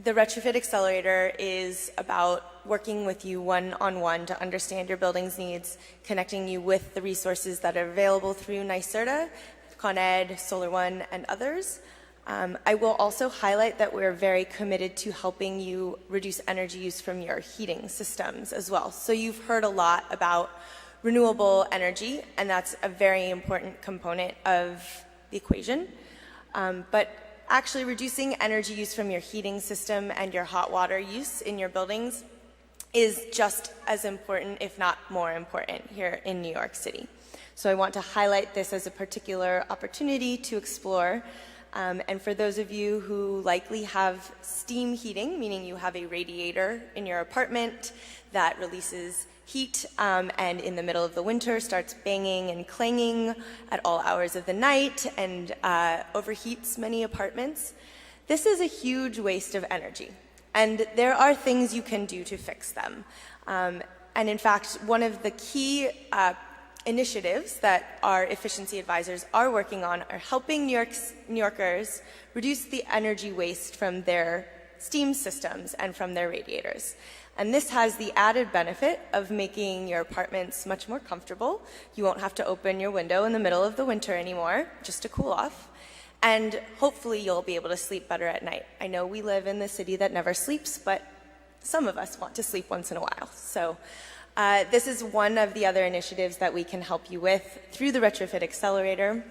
the Retrofit Accelerator is about working with you one-on-one to understand your building's needs, connecting you with the resources that are available through NYSERDA, Con Ed, Solar One, and others. I will also highlight that we're very committed to helping you reduce energy use from your heating systems as well. So you've heard a lot about renewable energy, and that's a very important component of the equation. But actually reducing energy use from your heating system and your hot water use in your buildings is just as important, if not more important, here in New York City. So I want to highlight this as a particular opportunity to explore. And for those of you who likely have steam heating, meaning you have a radiator in your apartment that releases heat and in the middle of the winter starts banging and clanging at all hours of the night and overheats many apartments, this is a huge waste of energy. And there are things you can do to fix them. And in fact, one of the key initiatives that our efficiency advisors are working on are helping New Yorkers reduce the energy waste from their steam systems and from their radiators. And this has the added benefit of making your apartments much more comfortable. You won't have to open your window in the middle of the winter anymore, just to cool off. And hopefully you'll be able to sleep better at night. I know we live in the city that never sleeps, but some of us want to sleep once in a while. So this is one of the other initiatives that we can help you with through the Retrofit Accelerator.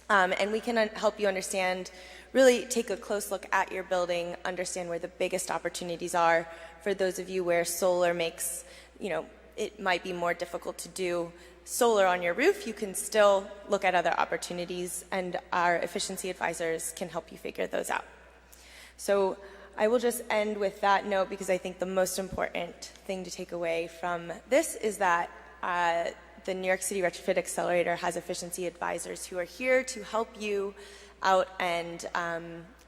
And we can help you understand, really take a close look at your building, understand where the biggest opportunities are. For those of you where solar makes, it might be more difficult to do solar on your roof, you can still look at other opportunities, and our efficiency advisors can help you figure those out. So I will just end with that note, because I think the most important thing to take away from this is that the New York City Retrofit Accelerator has efficiency advisors who are here to help you out and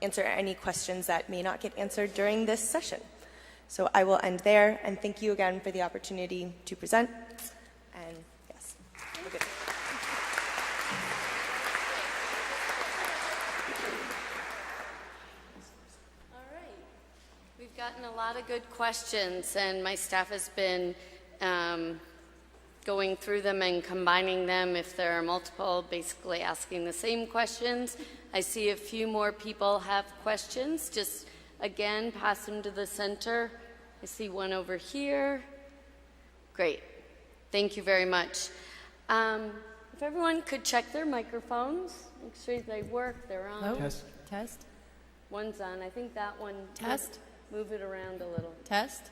answer any questions that may not get answered during this session. So I will end there, and thank you again for the opportunity to present. And yes, have a good day. All right. We've gotten a lot of good questions, and my staff has been going through them and combining them if there are multiple, basically asking the same questions. I see a few more people have questions. Just again, pass them to the center. I see one over here. Great. Thank you very much. If everyone could check their microphones, make sure they work, they're on. Hello? Test. Test. One's on. I think that one. Test. Move it around a little. Test.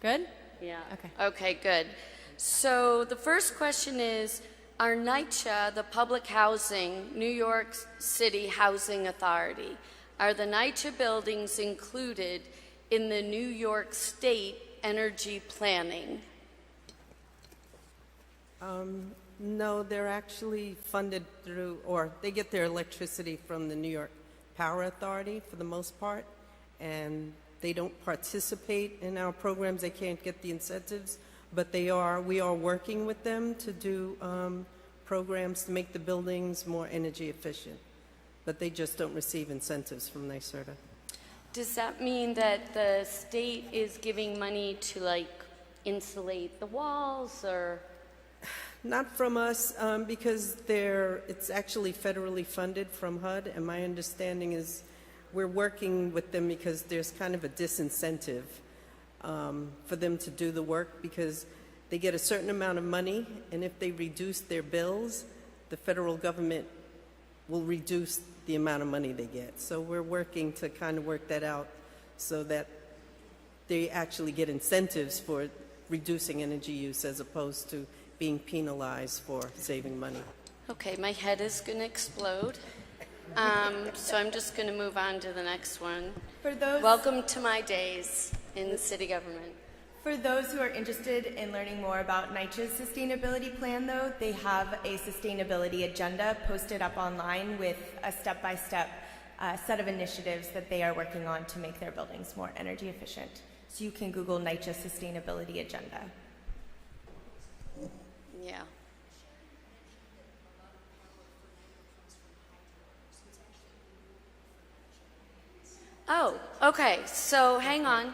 Good? Yeah. Okay. Okay, good. So the first question is, are NYCHA, the Public Housing, New York City Housing Authority, are the NYCHA buildings included in the New York State energy planning? No, they're actually funded through, or they get their electricity from the New York Power Authority for the most part, and they don't participate in our programs. They can't get the incentives, but we are working with them to do programs to make the buildings more energy efficient, but they just don't receive incentives from NYSERDA. Does that mean that the state is giving money to, like, insulate the walls, or? Not from us, because it's actually federally funded from HUD, and my understanding is we're working with them because there's kind of a disincentive for them to do the work, because they get a certain amount of money, and if they reduce their bills, the federal government will reduce the amount of money they get. So we're working to kind of work that out so that they actually get incentives for reducing energy use as opposed to being penalized for saving money. Okay, my head is going to explode. So I'm just going to move on to the next one. For those, Welcome to my days in city government. For those who are interested in learning more about NYCHA's sustainability plan, though, they have a sustainability agenda posted up online with a step-by-step set of initiatives that they are working on to make their buildings more energy efficient. So you can Google NYCHA sustainability agenda. Yeah. Oh, okay. So hang on.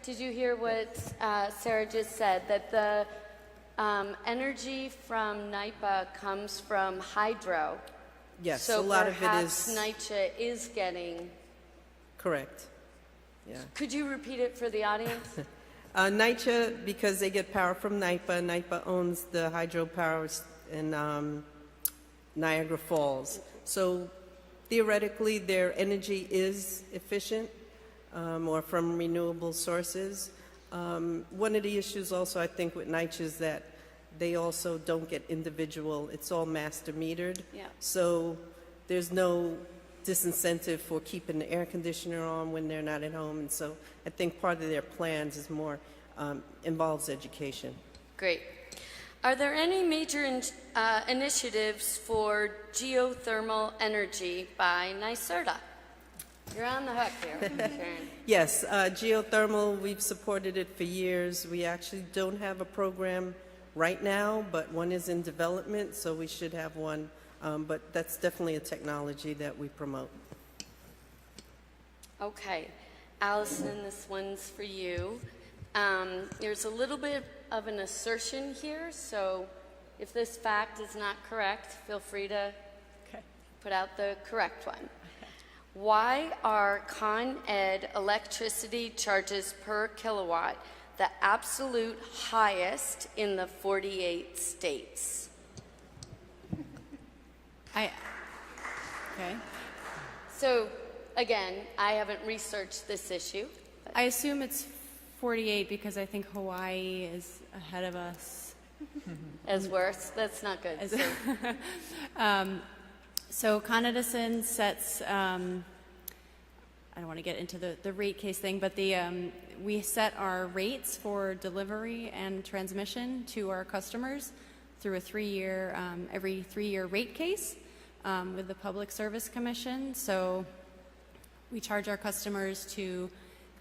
Did you hear what Sarah just said? That the energy from NYPA comes from hydro. Yes, So a lot of it perhaps is NYCHA is getting. correct. Yeah. Could you repeat it for the audience? NYCHA, because they get power from NYPA, NYPA owns the hydropower in Niagara Falls. So theoretically, their energy is efficient or from renewable sources. One of the issues also, I think, with NYCHA is that they also don't get individual, it's all master metered. Yeah. So there's no disincentive for keeping the air conditioner on when they're not at home. And so I think part of their plans is more involves education. Great. Are there any major initiatives for geothermal energy by NYSERDA? You're on the hook here, Sharon. Yes, geothermal, we've supported it for years. We actually don't have a program right now, but one is in development, so we should have one. But that's definitely a technology that we promote. Okay. Allison, this one's for you. There's a little bit of an assertion here, so if this fact is not correct, feel free to put out the correct one. Why are Con Ed electricity charges per kilowatt the absolute highest in the 48 states? Okay. So, again, I haven't researched this issue. I assume it's 48 because I think Hawaii is ahead of us. As worse? That's not good. So Con Edison sets, I don't want to get into the rate case thing, but we set our rates for delivery and transmission to our customers through a every 3-year rate case with the Public Service Commission. So we charge our customers to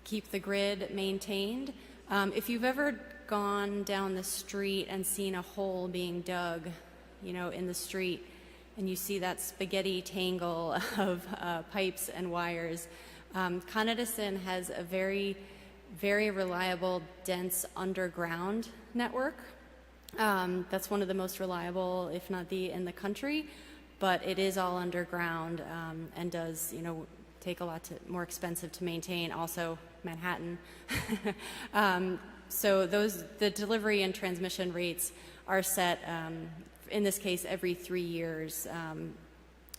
keep the grid maintained. If you've ever gone down the street and seen a hole being dug, in the street, and you see that spaghetti tangle of pipes and wires, Con Edison has a very, very reliable, dense underground network. That's one of the most reliable, if not in the country, but it is all underground and does, take a lot more expensive to maintain. Also, Manhattan. So the delivery and transmission rates are set, in this case, every 3 years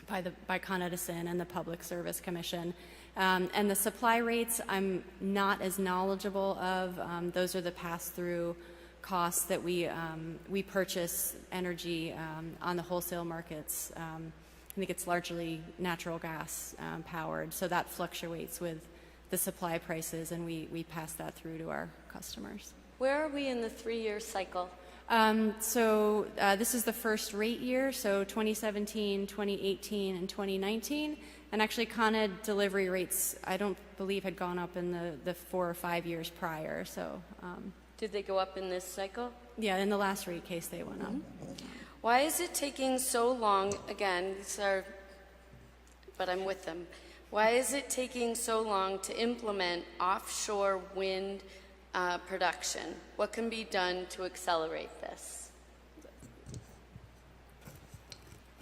by Con Edison and the Public Service Commission. And the supply rates, I'm not as knowledgeable of. Those are the pass-through costs that we purchase energy on the wholesale markets. I think it's largely natural gas powered, so that fluctuates with the supply prices, and we pass that through to our customers. Where are we in the 3-year cycle? So this is the first rate year, so 2017, 2018, and 2019. And actually, Con Ed delivery rates, I don't believe, had gone up in the 4 or 5 years prior. So, Did they go up in this cycle? yeah, in the last rate case, they went up. Why is it taking so long? Again, but I'm with them. Why is it taking so long to implement offshore wind production? What can be done to accelerate this?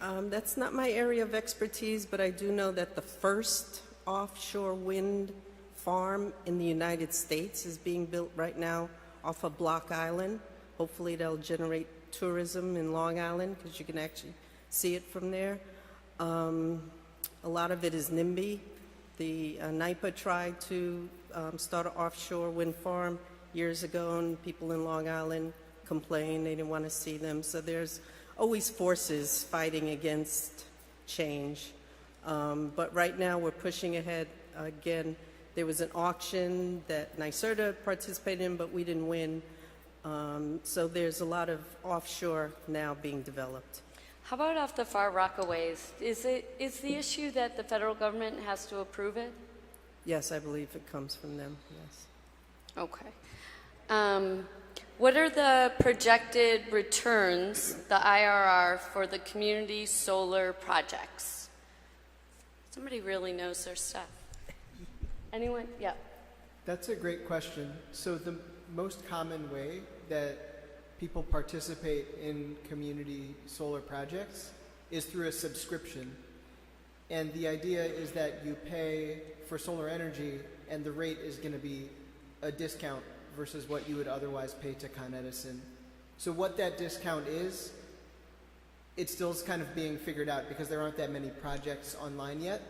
That's not my area of expertise, but I do know that the first offshore wind farm in the United States is being built right now off of Block Island. Hopefully they'll generate tourism in Long Island because you can actually see it from there. A lot of it is NIMBY. The NYPA tried to start an offshore wind farm years ago, and people in Long Island complained they didn't want to see them. So there's always forces fighting against change. But right now we're pushing ahead. Again, There was an auction that NYSERDA participated in, but we didn't win. So there's a lot of offshore now being developed. How about off the Far Rockaways? Is the issue that the federal government has to approve it? Yes, I believe it comes from them, yes. Okay. What are the projected returns, the IRR, for the community solar projects? Somebody really knows their stuff. Anyone? Yeah. That's a great question. So the most common way that people participate in community solar projects is through a subscription. And the idea is that you pay for solar energy and the rate is going to be a discount versus what you would otherwise pay to Con Edison. So what that discount is, it still is kind of being figured out because there aren't that many projects online yet,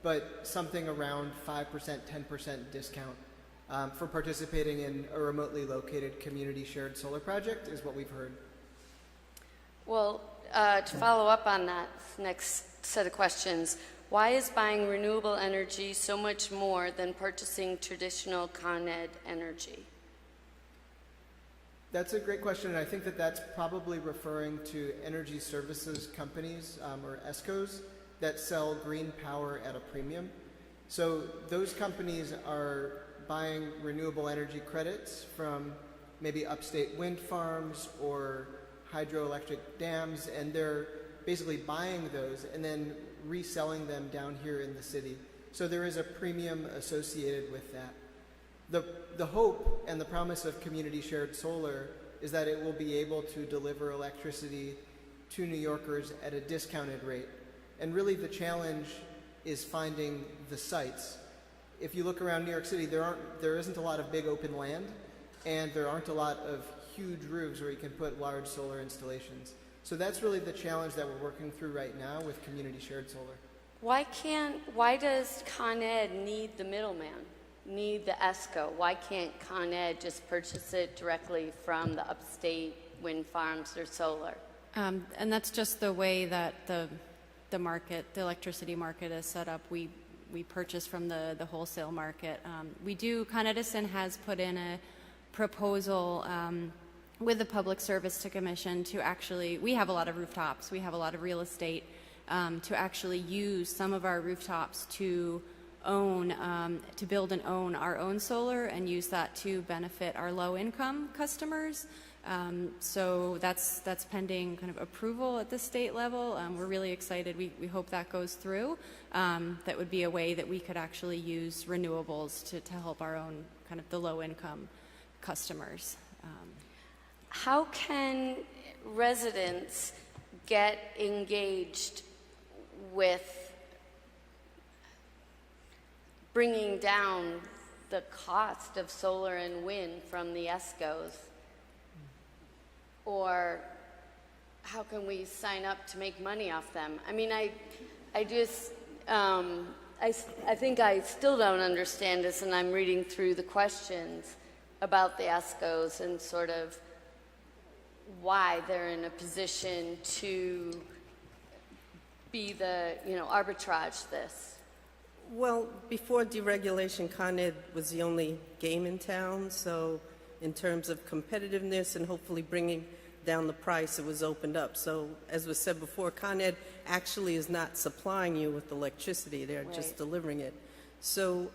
but something around 5%, 10% discount for participating in a remotely located community shared solar project is what we've heard. Well, to follow up on that next set of questions, why is buying renewable energy so much more than purchasing traditional Con Ed energy? That's a great question, and I think that that's probably referring to energy services companies, or ESCOs, that sell green power at a premium. So those companies are buying renewable energy credits from maybe upstate wind farms or hydroelectric dams, and they're basically buying those and then reselling them down here in the city. So there is a premium associated with that. The hope and the promise of community shared solar is that it will be able to deliver electricity to New Yorkers at a discounted rate. And really the challenge is finding the sites. If you look around New York City, there isn't a lot of big open land, and there aren't a lot of huge roofs where you can put large solar installations. So that's really the challenge that we're working through right now with community shared solar. Why does Con Ed need the middleman, need the ESCO? Why can't Con Ed just purchase it directly from the upstate wind farms or solar? And that's just the way that the market, the electricity market is set up. We purchase from the wholesale market. Con Edison has put in a proposal with the Public Service Commission to actually, we have a lot of rooftops, we have a lot of real estate, to actually use some of our rooftops to build and own our own solar and use that to benefit our low-income customers. So that's pending kind of approval at the state level. We're really excited. We hope that goes through. That would be a way that we could actually use renewables to help our own kind of the low-income customers. How can residents get engaged with bringing down the cost of solar and wind from the ESCOs? Or how can we sign up to make money off them? I mean, I think I still don't understand this, and I'm reading through the questions about the ESCOs and sort of why they're in a position to be arbitrage this. Well, before deregulation, Con Ed was the only game in town, so in terms of competitiveness and hopefully bringing down the price, it was opened up. So as was said before, Con Ed actually is not supplying you with electricity, they're just delivering it. So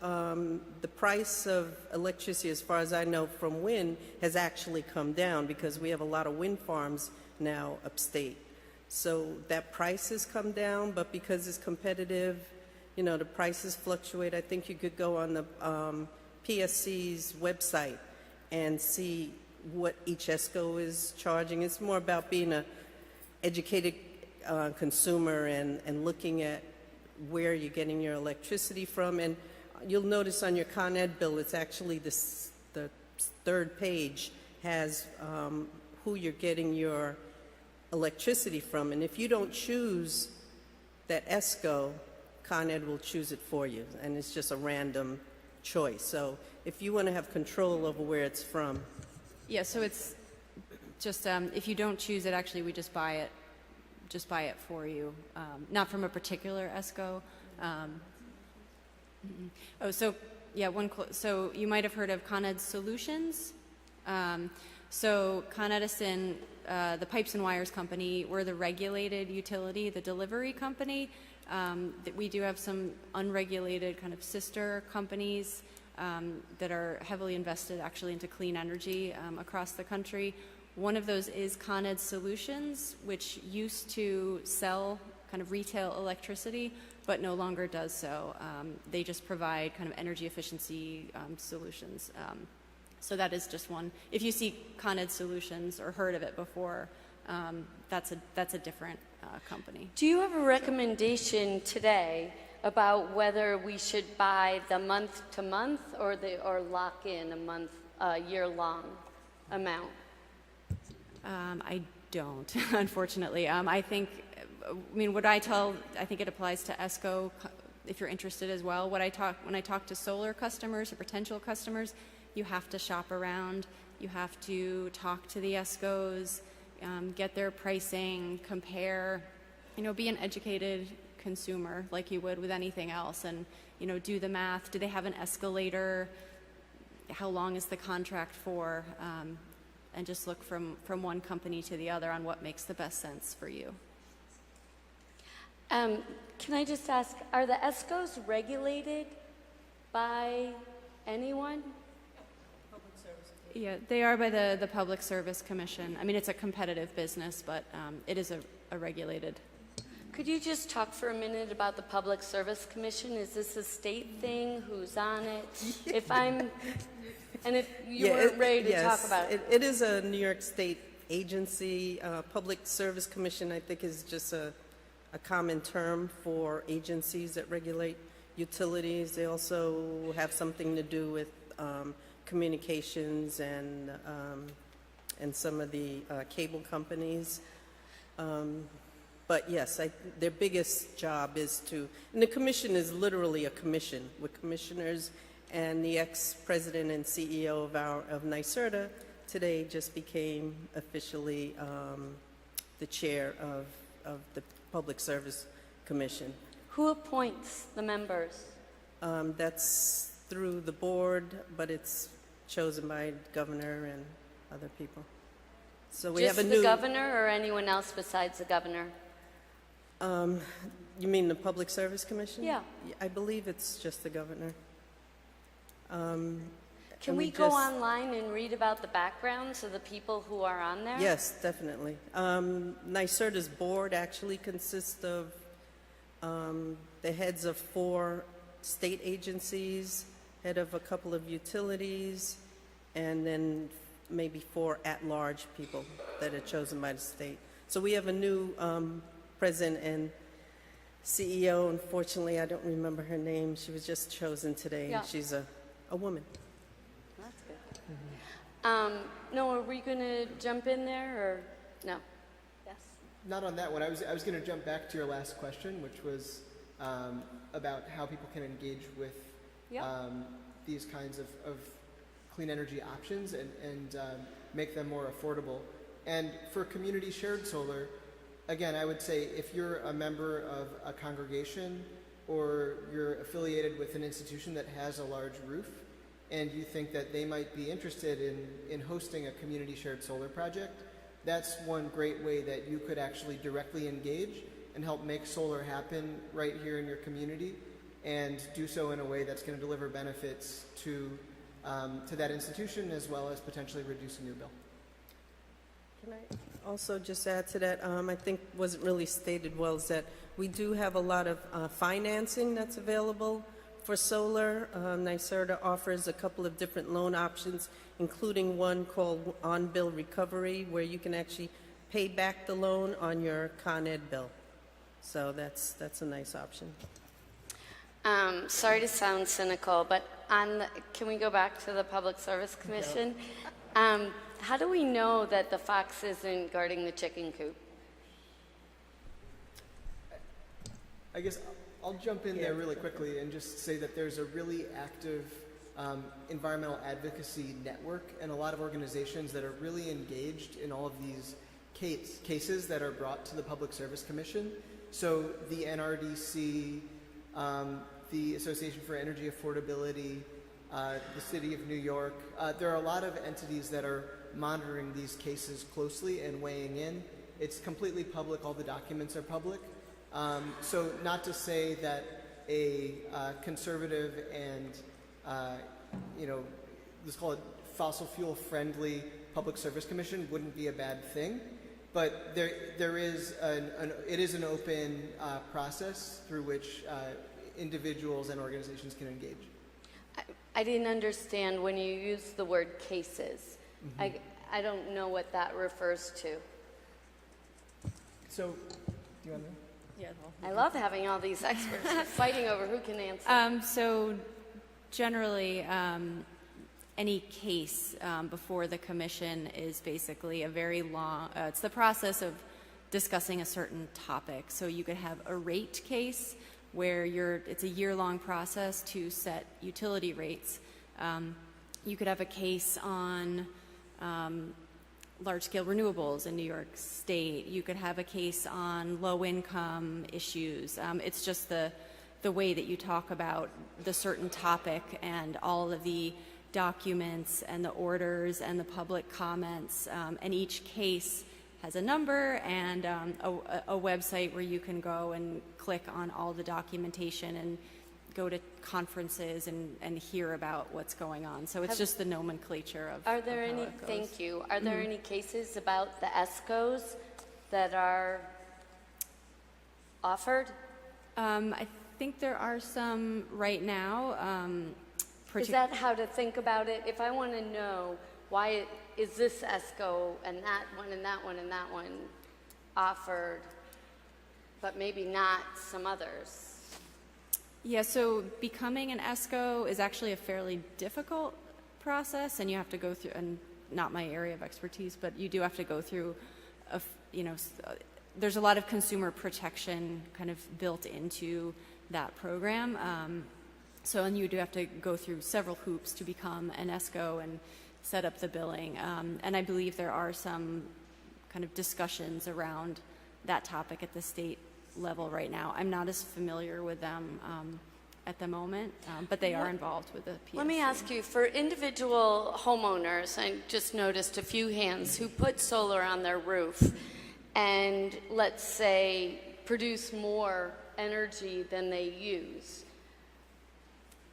the price of electricity, as far as I know from wind, has actually come down because we have a lot of wind farms now upstate. So that price has come down, but because it's competitive, the prices fluctuate. I think you could go on the PSC's website and see what each ESCO is charging. It's more about being an educated consumer and looking at where you're getting your electricity from. And you'll notice on your Con Ed bill, it's actually the third page has who you're getting your electricity from. And if you don't choose that ESCO, Con Ed will choose it for you. And it's just a random choice. So if you want to have control over where it's from. Yeah, so it's just if you don't choose it, actually we just buy it for you, not from a particular ESCO. So So you might have heard of Con Ed Solutions. So Con Edison, the pipes and wires company, we're the regulated utility, the delivery company. That we do have some unregulated kind of sister companies that are heavily invested actually into clean energy across the country. One of those is Con Ed Solutions, which used to sell kind of retail electricity, but no longer does so. They just provide kind of energy efficiency solutions. So that is just one. If you see Con Ed Solutions or heard of it before, that's a different company. Do you have a recommendation today about whether we should buy the month-to-month or lock in a year-long amount? I don't, unfortunately. I think it applies to ESCO if you're interested as well. When I talk to solar customers or potential customers, you have to shop around, you have to talk to the ESCOs, get their pricing, compare, be an educated consumer like you would with anything else, and do the math. Do they have an escalator? How long is the contract for? And just look from one company to the other on what makes the best sense for you. Can I just ask, are the ESCOs regulated by anyone? Yeah, they are by the Public Service Commission. I mean, it's a competitive business, but it is a regulated. Could you just talk for a minute about the Public Service Commission? Is this a state thing? Who's on it? If you weren't ready to talk about it. It is a New York State agency. Public Service Commission, I think, is just a common term for agencies that regulate utilities. They also have something to do with communications and some of the cable companies. But yes, their biggest job is and the commission is literally a commission with commissioners, and the ex-president and CEO of NYSERDA today just became officially the chair of the Public Service Commission. Who appoints the members? That's through the board, but it's chosen by governor and other people. So we Just have a the new governor or anyone else besides the governor? You mean the Public Service Commission? Yeah. I believe it's just the governor. Can we go online and read about the backgrounds of the people who are on there? Yes, definitely. NYSERDA's board actually consists of the heads of 4 state agencies, head of a couple of utilities, and then maybe 4 at-large people that are chosen by the state. So we have a new president and CEO. Unfortunately, I don't remember her name. She was just chosen today, Yeah. and she's a woman. That's good. No, are we going to jump in there or no? Yes. Not on that one. I was going to jump back to your last question, which was about how people can engage with these kinds of clean energy options and make them more affordable. And for community shared solar, again, I would say if you're a member of a congregation or you're affiliated with an institution that has a large roof and you think that they might be interested in hosting a community shared solar project, that's one great way that you could actually directly engage and help make solar happen right here in your community, and do so in a way that's going to deliver benefits to that institution as well as potentially reducing your bill. Can I also just add to that? I think wasn't really stated well is that we do have a lot of financing that's available for solar. NYSERDA offers a couple of different loan options, including one called on-bill recovery, where you can actually pay back the loan on your Con Ed bill. So that's a nice option. Sorry to sound cynical, but can we go back to the Public Service Commission? How do we know that the fox isn't guarding the chicken coop? I guess I'll jump in there really quickly and just say that there's a really active environmental advocacy network and a lot of organizations that are really engaged in all of these cases that are brought to the Public Service Commission. So the NRDC, the Association for Energy Affordability, the City of New York. There are a lot of entities that are monitoring these cases closely and weighing in. It's completely public. All the documents are public. So not to say that a conservative and, let's call it fossil fuel friendly public service commission wouldn't be a bad thing, but there is it is an open process through which individuals and organizations can engage. I didn't understand when you used the word cases. Mm-hmm. I don't know what that refers to. So, do you want to? Yeah. I love having all these experts fighting over who can answer. So generally, any case before the commission is basically a very long, it's the process of discussing a certain topic. So you could have a rate case where it's a year-long process to set utility rates. You could have a case on large-scale renewables in New York State. You could have a case on low-income issues. It's just the way that you talk about the certain topic and all of the documents and the orders and the public comments. And each case has a number and a website where you can go and click on all the documentation and go to conferences and hear about what's going on. So it's just the nomenclature of Are there of how any, it goes. thank you, are there any cases about the ESCOs that are offered? I think there are some right now. Is that how to think about it? If I want to know why is this ESCO and that one and that one and that one offered, but maybe not some others? Yeah, so becoming an ESCO is actually a fairly difficult process, and you have to go through, and not my area of expertise, but you do have to go through, there's a lot of consumer protection kind of built into that program. And you do have to go through several hoops to become an ESCO and set up the billing. And I believe there are some kind of discussions around that topic at the state level right now. I'm not as familiar with them at the moment, but they are involved with the PSC. Let me ask you, for individual homeowners, I just noticed a few hands who put solar on their roof and, let's say, produce more energy than they use.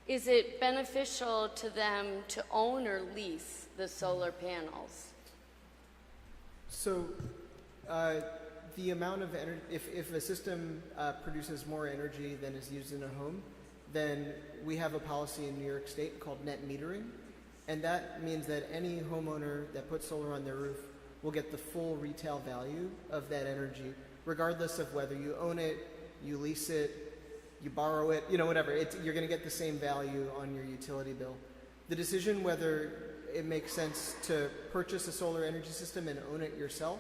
Is it beneficial to them to own or lease the solar panels? So, the amount of energy, if a system produces more energy than is used in a home, then we have a policy in New York State called net metering, and that means that any homeowner that puts solar on their roof will get the full retail value of that energy, regardless of whether you own it, you lease it, you borrow it, whatever. You're going to get the same value on your utility bill. The decision whether it makes sense to purchase a solar energy system and own it yourself,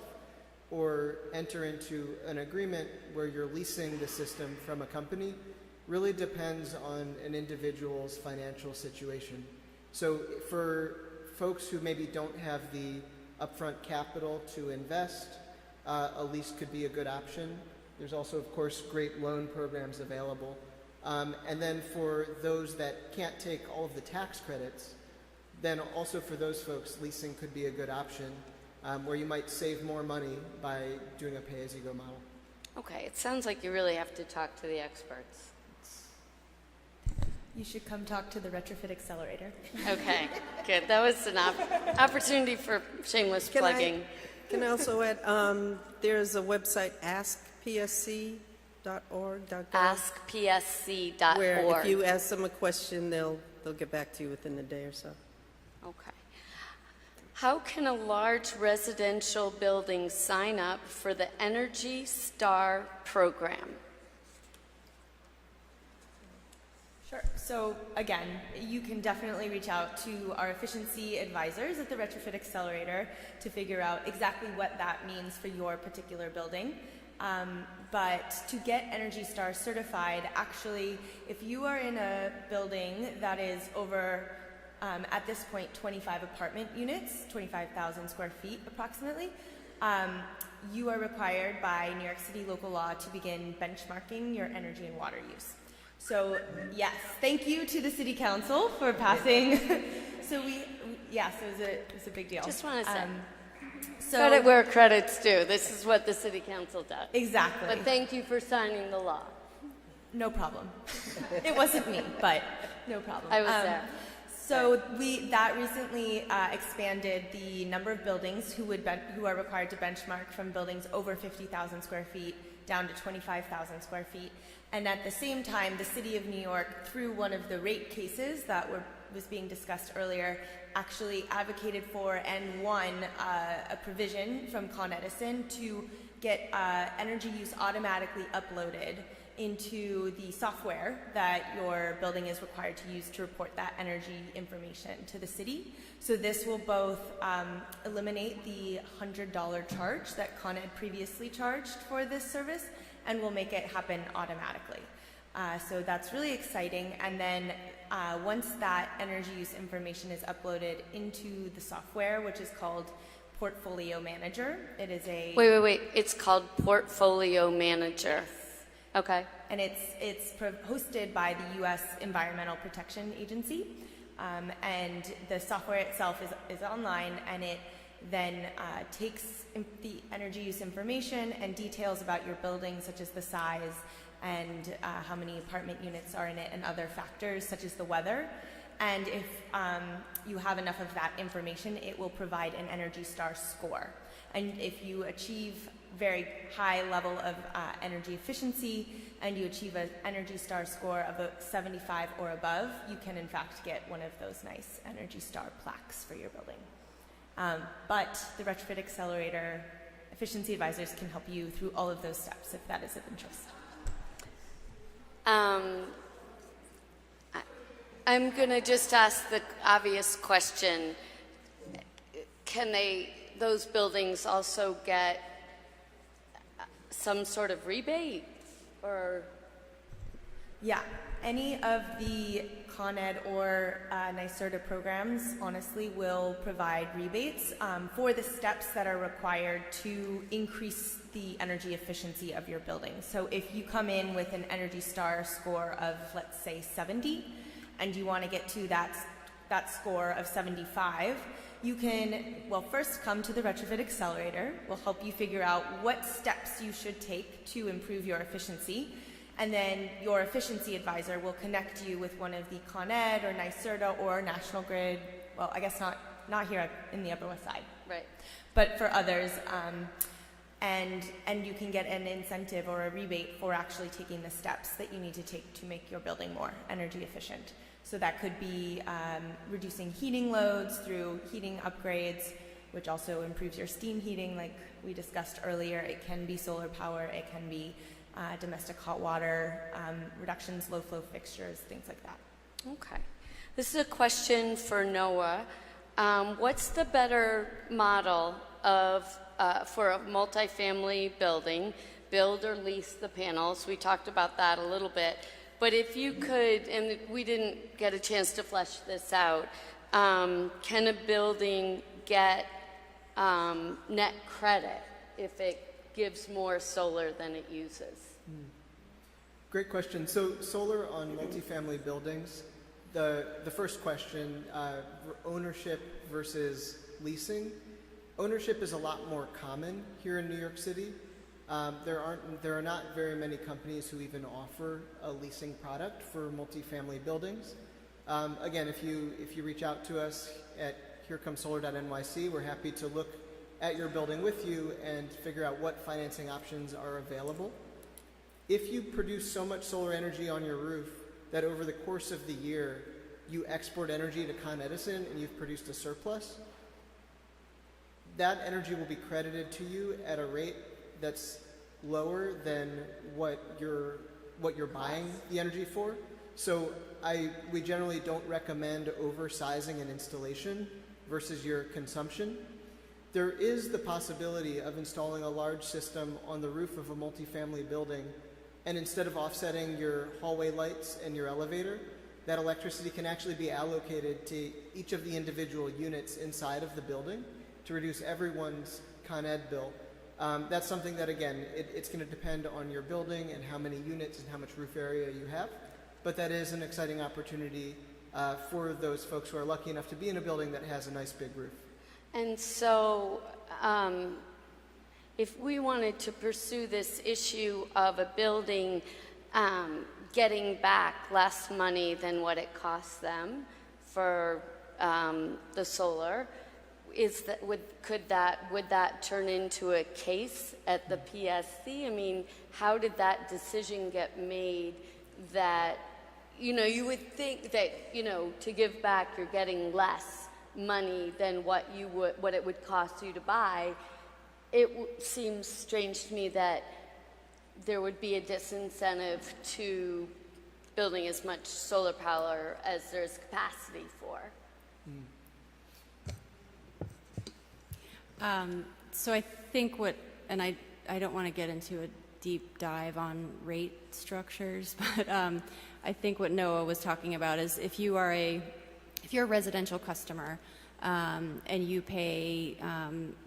or enter into an agreement where you're leasing the system from a company, really depends on an individual's financial situation. So for folks who maybe don't have the upfront capital to invest, a lease could be a good option. There's also, of course, great loan programs available. And then for those that can't take all of the tax credits, then also for those folks, leasing could be a good option, where you might save more money by doing a pay-as-you-go model. Okay, it sounds like you really have to talk to the experts. You should come talk to the Retrofit Accelerator. Okay, good. That was an opportunity for shameless plugging. Can I also add, there's a website, askpsc.org. Askpsc.org. Where if you ask them a question, they'll get back to you within the day or so. Okay. How can a large residential building sign up for the Energy Star program? Sure. So again, you can definitely reach out to our efficiency advisors at the Retrofit Accelerator to figure out exactly what that means for your particular building. But to get Energy Star certified, actually, if you are in a building that is over, at this point, 25 apartment units, 25,000 square feet approximately, you are required by New York City local law to begin benchmarking your energy and water use. So yes, thank you to the City Council for passing. Yes, it was a big deal. Just want to say, So credit where credit's due. This is what the city council does. exactly. But thank you for signing the law. No problem. It wasn't me, but no problem. I was there. So that recently expanded the number of buildings who are required to benchmark from buildings over 50,000 square feet down to 25,000 square feet. And at the same time, the City of New York, through one of the rate cases that was being discussed earlier, actually advocated for and won a provision from Con Edison to get energy use automatically uploaded into the software that your building is required to use to report that energy information to the city. So this will both eliminate the $100 charge that Con Ed previously charged for this service, and will make it happen automatically. So that's really exciting. And then once that energy use information is uploaded into the software, which is called Portfolio Manager, it is a... Wait. It's called Portfolio Manager. Okay. And it's hosted by the U.S. Environmental Protection Agency. And the software itself is online, and it then takes the energy use information and details about your building, such as the size and how many apartment units are in it, and other factors such as the weather. And if you have enough of that information, it will provide an Energy Star score. And if you achieve very high level of energy efficiency and you achieve an Energy Star score of a 75 or above, you can in fact get one of those nice Energy Star plaques for your building. But the Retrofit Accelerator efficiency advisors can help you through all of those steps if that is of interest. I'm going to just ask the obvious question. Can those buildings also get some sort of rebate? Or yeah, any of the Con Ed or NYSERDA programs honestly will provide rebates for the steps that are required to increase the energy efficiency of your building. So if you come in with an Energy Star score of, let's say, 70, and you want to get to that score of 75, you can, well, first come to the Retrofit Accelerator. We'll help you figure out what steps you should take to improve your efficiency. And then your efficiency advisor will connect you with one of the Con Ed or NYSERDA or National Grid. Well, I guess not here in the Upper West Side. right. But for others, and you can get an incentive or a rebate for actually taking the steps that you need to take to make your building more energy efficient. So that could be reducing heating loads through heating upgrades, which also improves your steam heating like we discussed earlier. It can be solar power, it can be domestic hot water, reductions, low flow fixtures, things like that. Okay. This is a question for Noah. What's the better model for a multifamily building, build or lease the panels? We talked about that a little bit. But if you could, and we didn't get a chance to flesh this out, can a building get net credit if it gives more solar than it uses? Great question. So solar on multifamily buildings, the first question, ownership versus leasing. Ownership is a lot more common here in New York City. There are not very many companies who even offer a leasing product for multifamily buildings. Again, if you reach out to us at herecomesolar.nyc, we're happy to look at your building with you and figure out what financing options are available. If you produce so much solar energy on your roof that over the course of the year you export energy to Con Edison and you've produced a surplus, that energy will be credited to you at a rate that's lower than what you're buying the energy for. So we generally don't recommend oversizing an installation versus your consumption. There is the possibility of installing a large system on the roof of a multifamily building, and instead of offsetting your hallway lights and your elevator, that electricity can actually be allocated to each of the individual units inside of the building to reduce everyone's Con Ed bill. That's something that, again, it's going to depend on your building and how many units and how much roof area you have. but that is an exciting opportunity for those folks who are lucky enough to be in a building that has a nice big roof. And so, if we wanted to pursue this issue of a building getting back less money than what it costs them for the solar, would that turn into a case at the PSC? I mean, how did that decision get made that, you would think that, to give back you're getting less money than what it would cost you to buy? It seems strange to me that there would be a disincentive to building as much solar power as there's capacity for. So I think and I don't want to get into a deep dive on rate structures, but I think what Noah was talking about is if you're a residential customer and you pay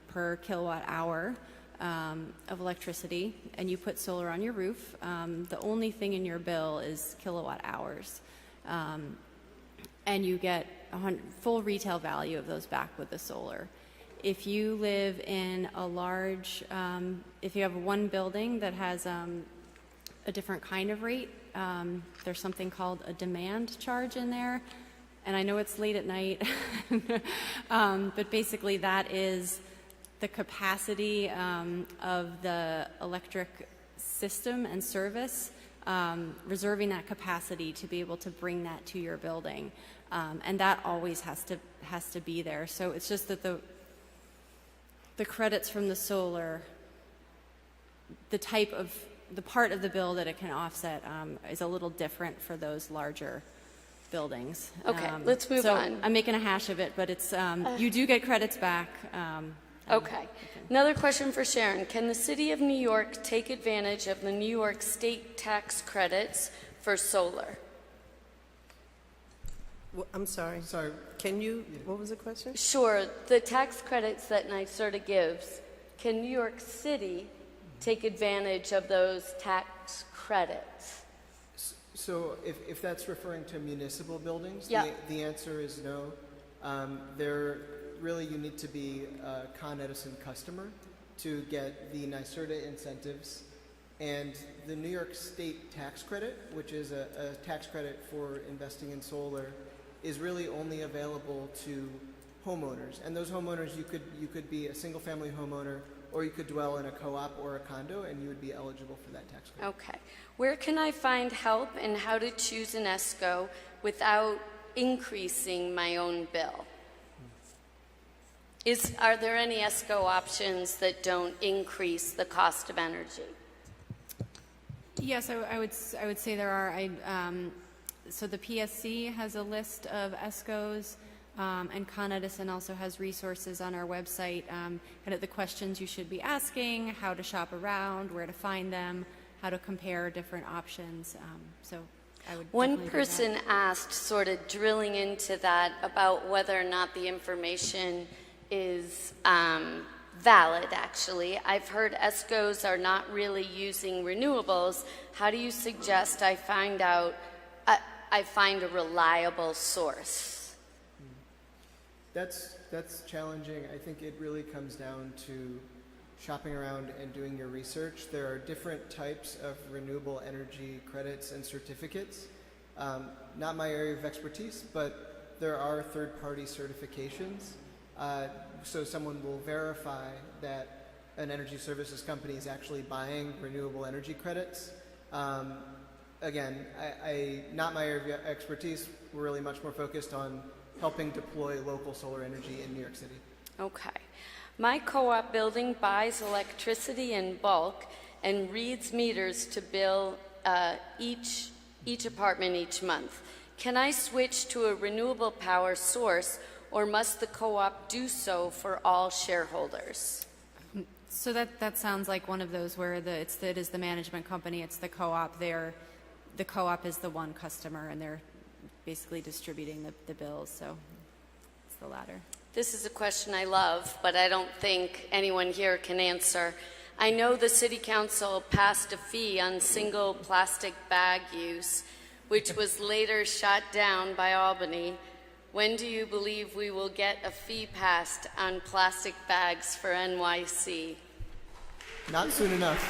per kilowatt hour of electricity and you put solar on your roof, the only thing in your bill is kilowatt hours. And you get full retail value of those back with the solar. If you live in a large, if you have one building that has a different kind of rate, there's something called a demand charge in there. And I know it's late at night, but basically that is the capacity of the electric system and service, reserving that capacity to be able to bring that to your building. And that always has to be there. So it's just that the credits from the solar, the part of the bill that it can offset is a little different for those larger buildings. Okay, let's move on. I'm making a hash of it, but it's you do get credits back. Okay. Another question for Sharon. Can the City of New York take advantage of the New York State tax credits for solar? I'm sorry. Sorry. What was the question? Sure. The tax credits that NYSERDA gives, can New York City take advantage of those tax credits? So if that's referring to municipal buildings, Yeah. the answer is no. You need to be a Con Edison customer to get the NYSERDA incentives. And the New York State tax credit, which is a tax credit for investing in solar, is really only available to homeowners. And those homeowners, you could be a single-family homeowner, or you could dwell in a co-op or a condo, and you would be eligible for that tax credit. Okay. Where can I find help in how to choose an ESCO without increasing my own bill? Are there any ESCO options that don't increase the cost of energy? Yes, I would say there are. So the PSC has a list of ESCOs, and Con Edison also has resources on our website, kind of the questions you should be asking, how to shop around, where to find them, how to compare different options. So I would. One definitely do person that. asked, sort of drilling into that, about whether or not the information is valid, actually. I've heard ESCOs are not really using renewables. How do you suggest I find a reliable source? That's challenging. I think it really comes down to shopping around and doing your research. There are different types of renewable energy credits and certificates. Not my area of expertise, but there are third-party certifications. So someone will verify that an energy services company is actually buying renewable energy credits. Again, not my area of expertise. We're really much more focused on helping deploy local solar energy in New York City. Okay. My co-op building buys electricity in bulk and reads meters to bill each apartment each month. Can I switch to a renewable power source, or must the co-op do so for all shareholders? So that sounds like one of those where it is the management company, it's the co-op. The co-op is the one customer, and they're basically distributing the bills. So it's the latter. This is a question I love, but I don't think anyone here can answer. I know the City Council passed a fee on single plastic bag use, which was later shot down by Albany, when do you believe we will get a fee passed on plastic bags for NYC? Not soon enough.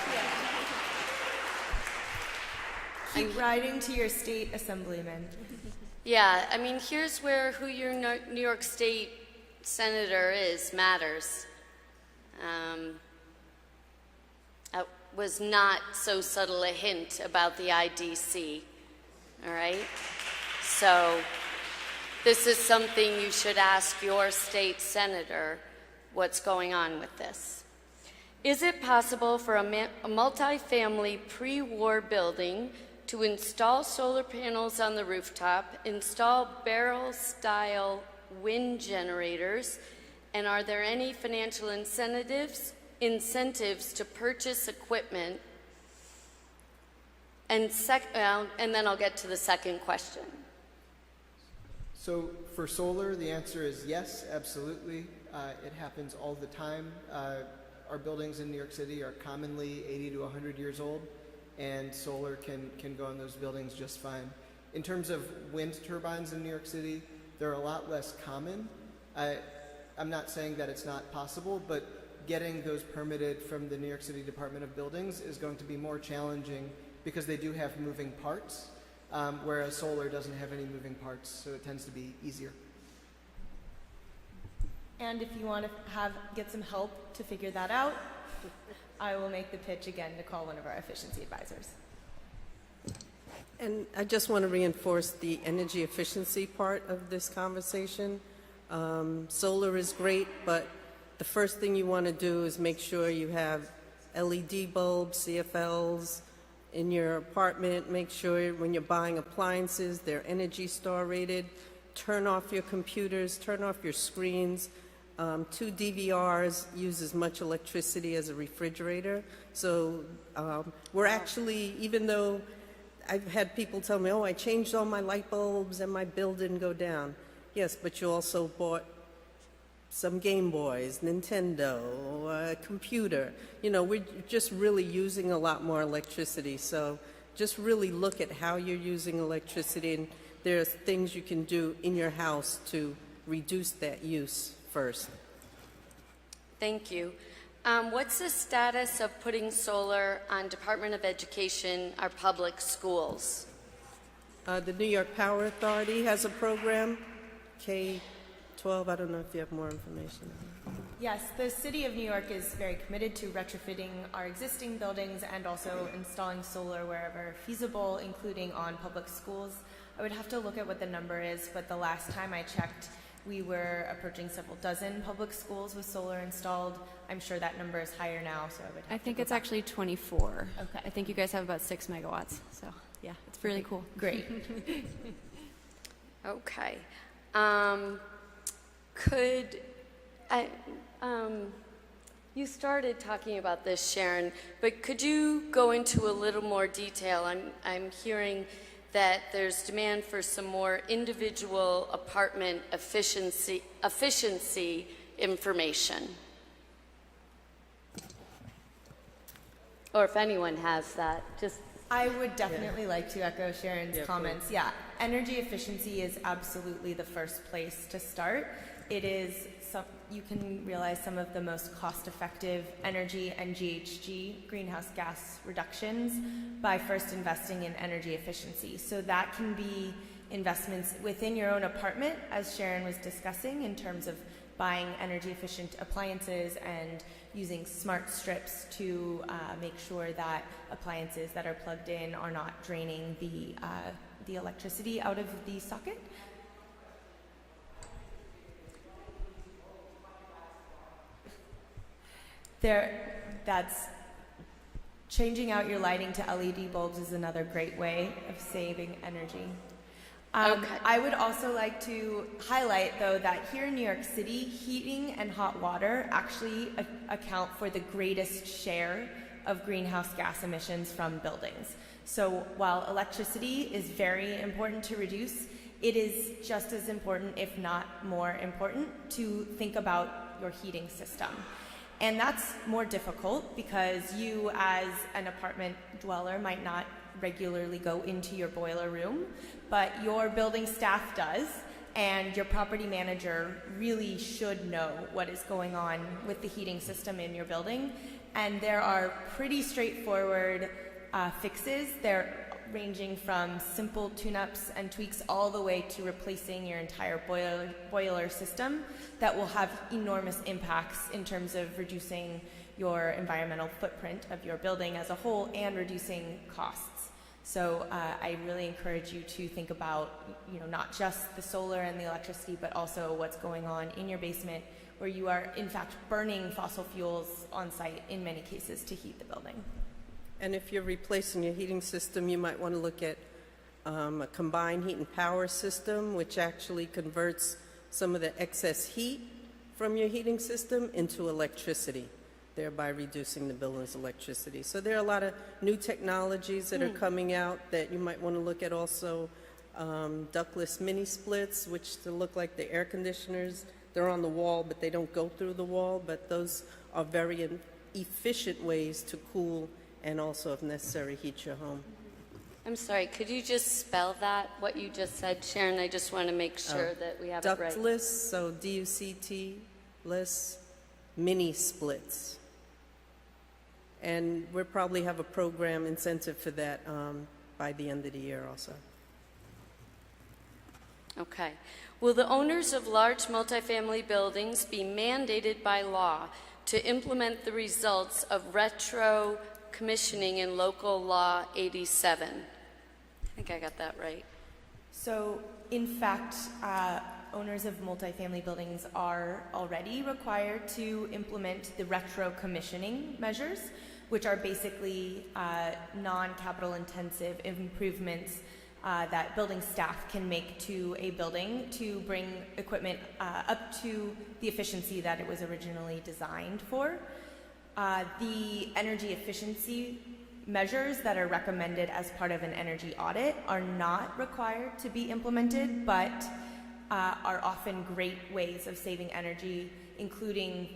Keep writing to your state assemblyman. Yeah, I mean, here's where who your New York State senator is matters. That was not so subtle a hint about the IDC, all right? So this is something you should ask your state senator, what's going on with this. Is it possible for a multifamily pre-war building to install solar panels on the rooftop, install barrel-style wind generators, and are there any financial incentives to purchase equipment? And then I'll get to the second question. So for solar, the answer is yes, absolutely. It happens all the time. Our buildings in New York City are commonly 80 to 100 years old, and solar can go on those buildings just fine. In terms of wind turbines in New York City, they're a lot less common. I'm not saying that it's not possible, but getting those permitted from the New York City Department of Buildings is going to be more challenging because they do have moving parts, whereas solar doesn't have any moving parts, so it tends to be easier. And if you want to get some help to figure that out, I will make the pitch again to call one of our efficiency advisors. And I just want to reinforce the energy efficiency part of this conversation. Solar is great, but the first thing you want to do is make sure you have LED bulbs, CFLs in your apartment. Make sure when you're buying appliances, they're Energy Star rated. Turn off your computers, turn off your screens. 2 DVRs use as much electricity as a refrigerator. So we're actually, even though I've had people tell me, oh, I changed all my light bulbs and my bill didn't go down. Yes, but you also bought some Game Boys, Nintendo, a computer. You know, we're just really using a lot more electricity. So just really look at how you're using electricity, and there's things you can do in your house to reduce that use first. Thank you. What's the status of putting solar on Department of Education, our public schools? The New York Power Authority has a program, K-12. I don't know if you have more information. Yes, the City of New York is very committed to retrofitting our existing buildings and also installing solar wherever feasible, including on public schools. I would have to look at what the number is, but the last time I checked, we were approaching several dozen public schools with solar installed. I'm sure that number is higher now, so I would have I think to it's actually 24. Okay. I think you guys have about 6 megawatts. So yeah, it's really cool. Great. Okay. You started talking about this, Sharon, but could you go into a little more detail? I'm hearing that there's demand for some more individual apartment efficiency information. Or if anyone has that, just... I would definitely like to echo Sharon's comments. Please. Yeah, energy efficiency is absolutely the first place to start. It is, you can realize some of the most cost-effective energy and GHG, greenhouse gas reductions, by first investing in energy efficiency. So that can be investments within your own apartment, as Sharon was discussing, in terms of buying energy efficient appliances and using smart strips to make sure that appliances that are plugged in are not draining the electricity out of the socket. That's changing out your lighting to LED bulbs is another great way of saving energy. Okay. I would also like to highlight, though, that here in New York City, heating and hot water actually account for the greatest share of greenhouse gas emissions from buildings. So while electricity is very important to reduce, it is just as important, if not more important, to think about your heating system. And that's more difficult because you, as an apartment dweller, might not regularly go into your boiler room, but your building staff does, and your property manager really should know what is going on with the heating system in your building. And there are pretty straightforward fixes. They're ranging from simple tune-ups and tweaks all the way to replacing your entire boiler system that will have enormous impacts in terms of reducing your environmental footprint of your building as a whole and reducing costs. So I really encourage you to think about, not just the solar and the electricity, but also what's going on in your basement, where you are in fact burning fossil fuels on site in many cases to heat the building. And if you're replacing your heating system, you might want to look at a combined heat and power system, which actually converts some of the excess heat from your heating system into electricity, thereby reducing the building's electricity. So there are a lot of new technologies that are coming out that you might want to look at also. Ductless mini splits, which look like the air conditioners. They're on the wall, but they don't go through the wall. But those are very efficient ways to cool and also, if necessary, heat your home. I'm sorry, could you just spell that, what you just said, Sharon? I just want to make sure that we have it right. Ductless, so D-U-C-T-less, mini splits. And we'll probably have a program incentive for that by the end of the year also. Okay. Will the owners of large multifamily buildings be mandated by law to implement the results of retro commissioning in Local Law 87? I think I got that right. So, in fact, owners of multifamily buildings are already required to implement the retro commissioning measures, which are basically non-capital intensive improvements that building staff can make to a building to bring equipment up to the efficiency that it was originally designed for. The energy efficiency measures that are recommended as part of an energy audit are not required to be implemented, but are often great ways of saving energy, including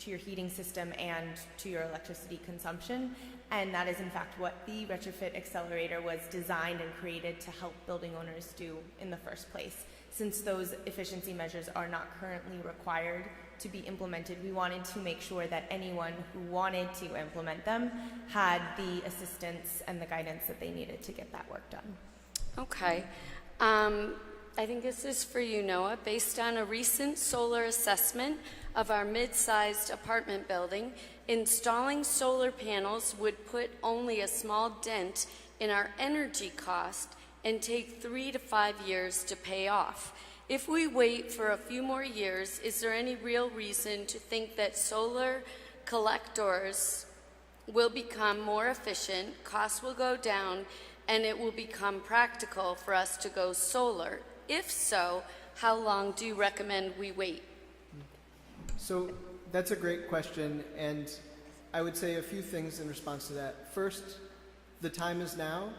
to your heating system and to your electricity consumption. And that is in fact what the Retrofit Accelerator was designed and created to help building owners do in the first place. Since those efficiency measures are not currently required to be implemented, we wanted to make sure that anyone who wanted to implement them had the assistance and the guidance that they needed to get that work done. Okay. I think this is for you, Noah. Based on a recent solar assessment of our mid-sized apartment building, installing solar panels would put only a small dent in our energy cost and take 3 to 5 years to pay off. If we wait for a few more years, is there any real reason to think that solar collectors will become more efficient, costs will go down, and it will become practical for us to go solar? If so, how long do you recommend we wait? So that's a great question, and I would say a few things in response to that. First, the time is now.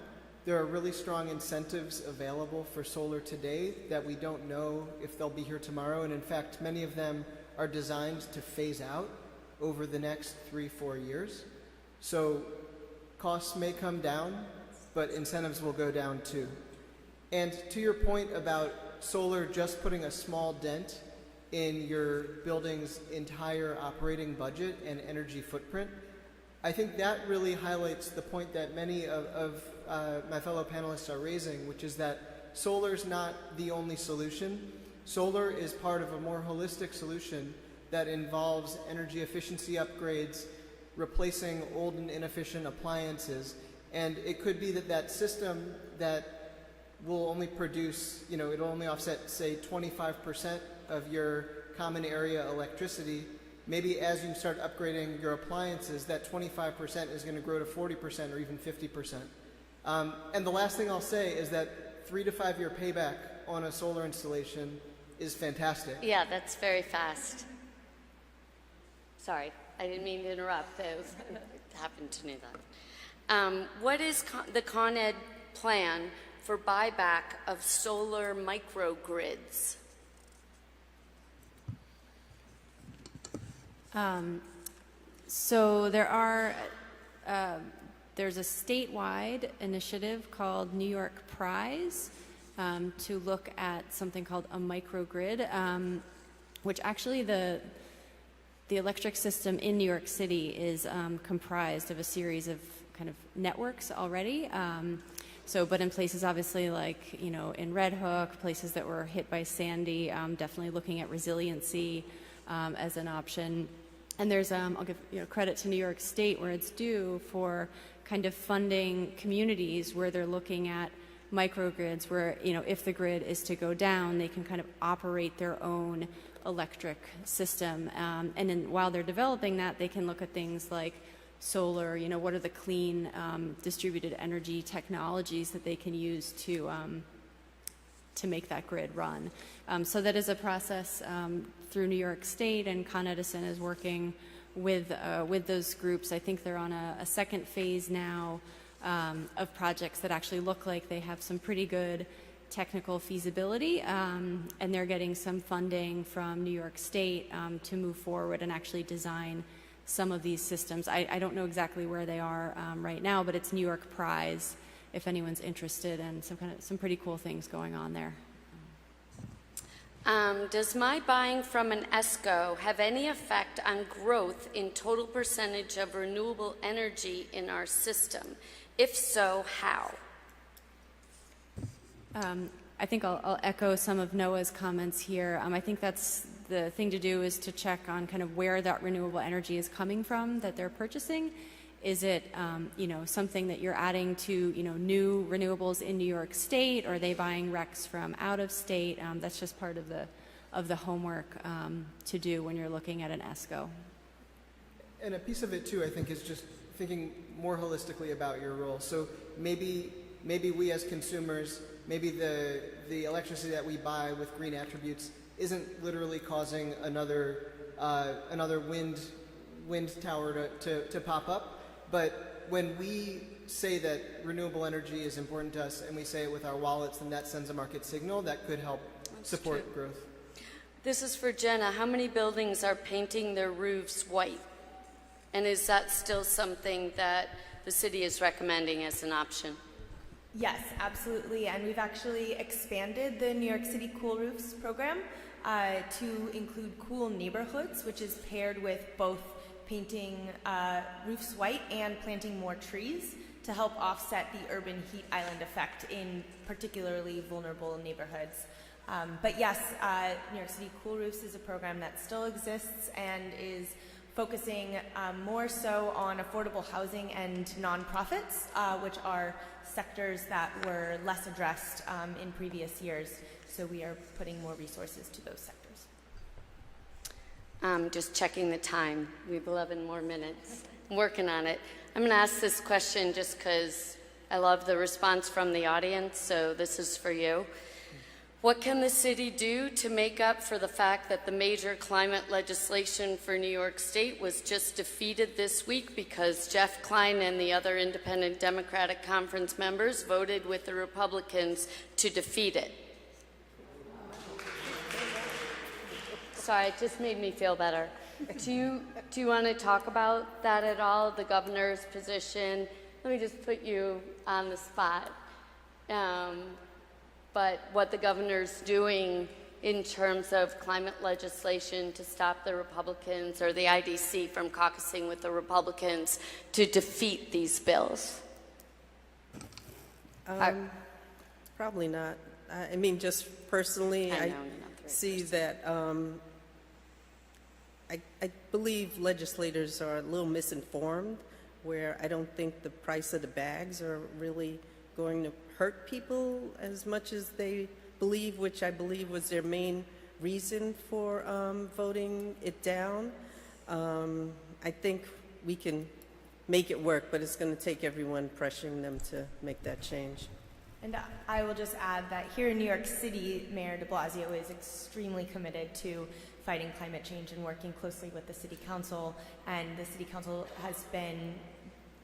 There are really strong incentives available for solar today that we don't know if they'll be here tomorrow, and in fact, many of them are designed to phase out over the next 3-4 years. So costs may come down, but incentives will go down too. And to your point about solar just putting a small dent in your building's entire operating budget and energy footprint, I think that really highlights the point that many of my fellow panelists are raising, which is that solar is not the only solution. Solar is part of a more holistic solution that involves energy efficiency upgrades, replacing old and inefficient appliances, and it could be that that system that will only produce, it'll only offset, say, 25% of your common area electricity. Maybe as you start upgrading your appliances, that 25% is going to grow to 40% or even 50%. And the last thing I'll say is that 3 to 5 year payback on a solar installation is fantastic. Yeah, that's very fast. Sorry, I didn't mean to interrupt. I happened to know that. What is the Con Ed plan for buyback of solar microgrids? So there are there's a statewide initiative called New York Prize to look at something called a microgrid, which actually the electric system in New York City is comprised of a series of kind of networks already. But in places obviously like, in Red Hook, places that were hit by Sandy, definitely looking at resiliency as an option. And there's, I'll give credit to New York State where it's due for kind of funding communities where they're looking at microgrids where, if the grid is to go down, they can kind of operate their own electric system. And then while they're developing that, they can look at things like solar, what are the clean distributed energy technologies that they can use to make that grid run. So that is a process through New York State, and Con Edison is working with those groups. I think they're on a second phase now of projects that actually look like they have some pretty good technical feasibility, and they're getting some funding from New York State to move forward and actually design some of these systems. I don't know exactly where they are right now, but it's New York Prize if anyone's interested, and some pretty cool things going on there. Does my buying from an ESCO have any effect on growth in total percentage of renewable energy in our system? If so, how? I think I'll echo some of Noah's comments here. I think that's the thing to do, is to check on kind of where that renewable energy is coming from that they're purchasing. Is it, something that you're adding to, new renewables in New York State, or are they buying RECs from out of state? That's just part of the homework to do when you're looking at an ESCO. And a piece of it too, I think, is just thinking more holistically about your role. So maybe we as consumers, maybe the electricity that we buy with green attributes isn't literally causing another wind tower to pop up. But when we say that renewable energy is important to us and we say it with our wallets, then that sends a market signal that could help support growth. This is for Jenna. How many buildings are painting their roofs white? And is that still something that the city is recommending as an option? Yes, absolutely. And we've actually expanded the New York City Cool Roofs program to include cool neighborhoods, which is paired with both painting roofs white and planting more trees to help offset the urban heat island effect in particularly vulnerable neighborhoods. But yes, New York City Cool Roofs is a program that still exists and is focusing more so on affordable housing and nonprofits, which are sectors that were less addressed in previous years. So we are putting more resources to those sectors. Just checking the time. We have 11 more minutes. I'm working on it. I'm going to ask this question just because I love the response from the audience, so this is for you. What can the city do to make up for the fact that the major climate legislation for New York State was just defeated this week because Jeff Klein and the other independent Democratic conference members voted with the Republicans to defeat it? Sorry, it just made me feel better. Do you want to talk about that at all, the governor's position? Let me just put you on the spot. But what the governor's doing in terms of climate legislation to stop the Republicans or the IDC from caucusing with the Republicans to defeat these bills? Probably not. I mean, just personally, I see that I believe legislators are a little misinformed, where I don't think the price of the bags are really going to hurt people as much as they believe, which I believe was their main reason for voting it down. I think we can make it work, but it's going to take everyone pressuring them to make that change. And I will just add that here in New York City, Mayor de Blasio is extremely committed to fighting climate change and working closely with the City Council. And the City Council has been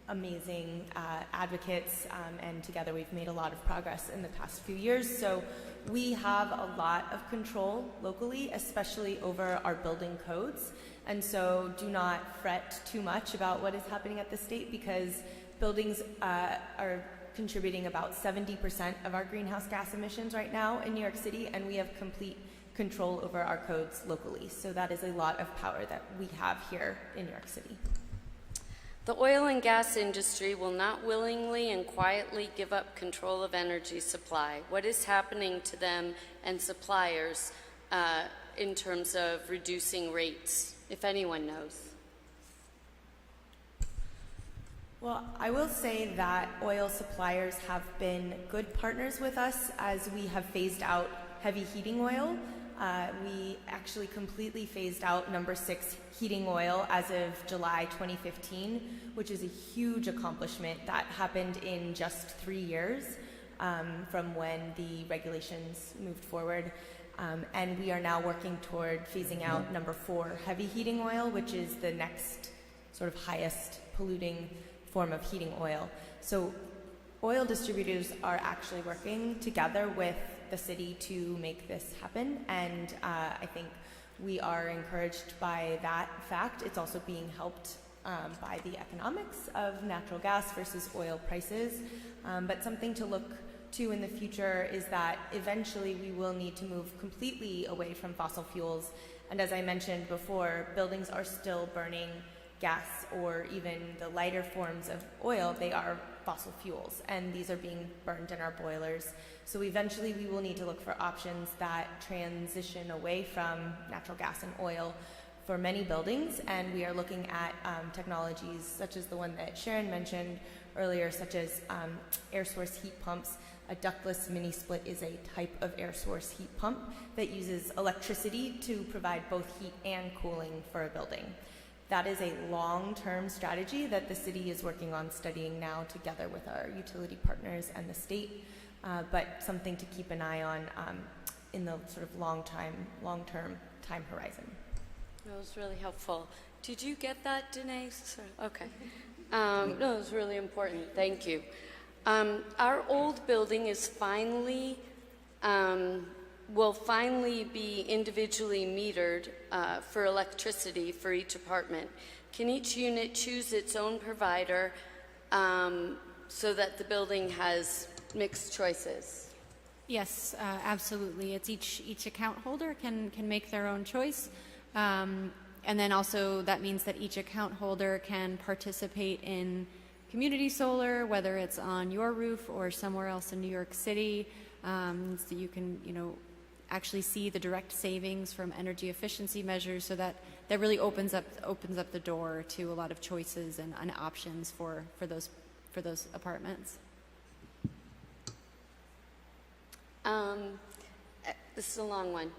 amazing advocates, and together we've made a lot of progress in the past few years. So we have a lot of control locally, especially over our building codes. And so do not fret too much about what is happening at the state, because buildings are contributing about 70% of our greenhouse gas emissions right now in New York City, and we have complete control over our codes locally. So that is a lot of power that we have here in New York City. The oil and gas industry will not willingly and quietly give up control of energy supply. What is happening to them and suppliers in terms of reducing rates, if anyone knows? Well, I will say that oil suppliers have been good partners with us as we have phased out heavy heating oil. We actually completely phased out number 6 heating oil as of July 2015, which is a huge accomplishment that happened in just 3 years from when the regulations moved forward. And we are now working toward phasing out number 4 heavy heating oil, which is the next sort of highest polluting form of heating oil. So oil distributors are actually working together with the city to make this happen, and I think we are encouraged by that fact. It's also being helped by the economics of natural gas versus oil prices, but something to look to in the future is that eventually we will need to move completely away from fossil fuels, and as I mentioned before, buildings are still burning gas or even the lighter forms of oil. They are fossil fuels, and these are being burned in our boilers. So eventually we will need to look for options that transition away from natural gas and oil for many buildings, and we are looking at technologies such as the one that Sharon mentioned earlier, such as air source heat pumps. A ductless mini split is a type of air source heat pump that uses electricity to provide both heat and cooling for a building. That is a long-term strategy that the city is working on studying now together with our utility partners and the state, but something to keep an eye on in the sort of long-term time horizon. That was really helpful. Did you get that, Danae? Okay. No, it was really important. Thank you. Our old building is will finally be individually metered for electricity for each apartment. Can each unit choose its own provider so that the building has mixed choices? Yes, absolutely. It's each account holder can make their own choice. And then also that means that each account holder can participate in community solar, whether it's on your roof or somewhere else in New York City, so you can, actually see the direct savings from energy efficiency measures. So that really opens up the door to a lot of choices and options for those apartments. This is a long one.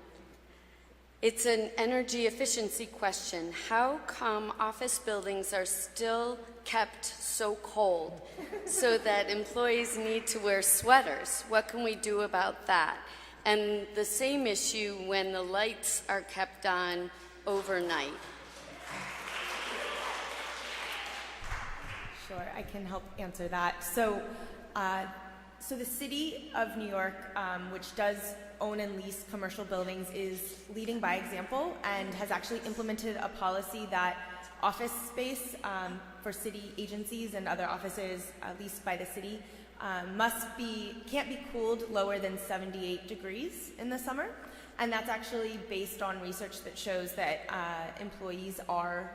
It's an energy efficiency question. How come office buildings are still kept so cold so that employees need to wear sweaters? What can we do about that? And the same issue when the lights are kept on overnight. Sure, I can help answer that. So the city of New York, which does own and lease commercial buildings, is leading by example and has actually implemented a policy that office space for city agencies and other offices leased by the city can't be cooled lower than 78 degrees in the summer. And that's actually based on research that shows that employees are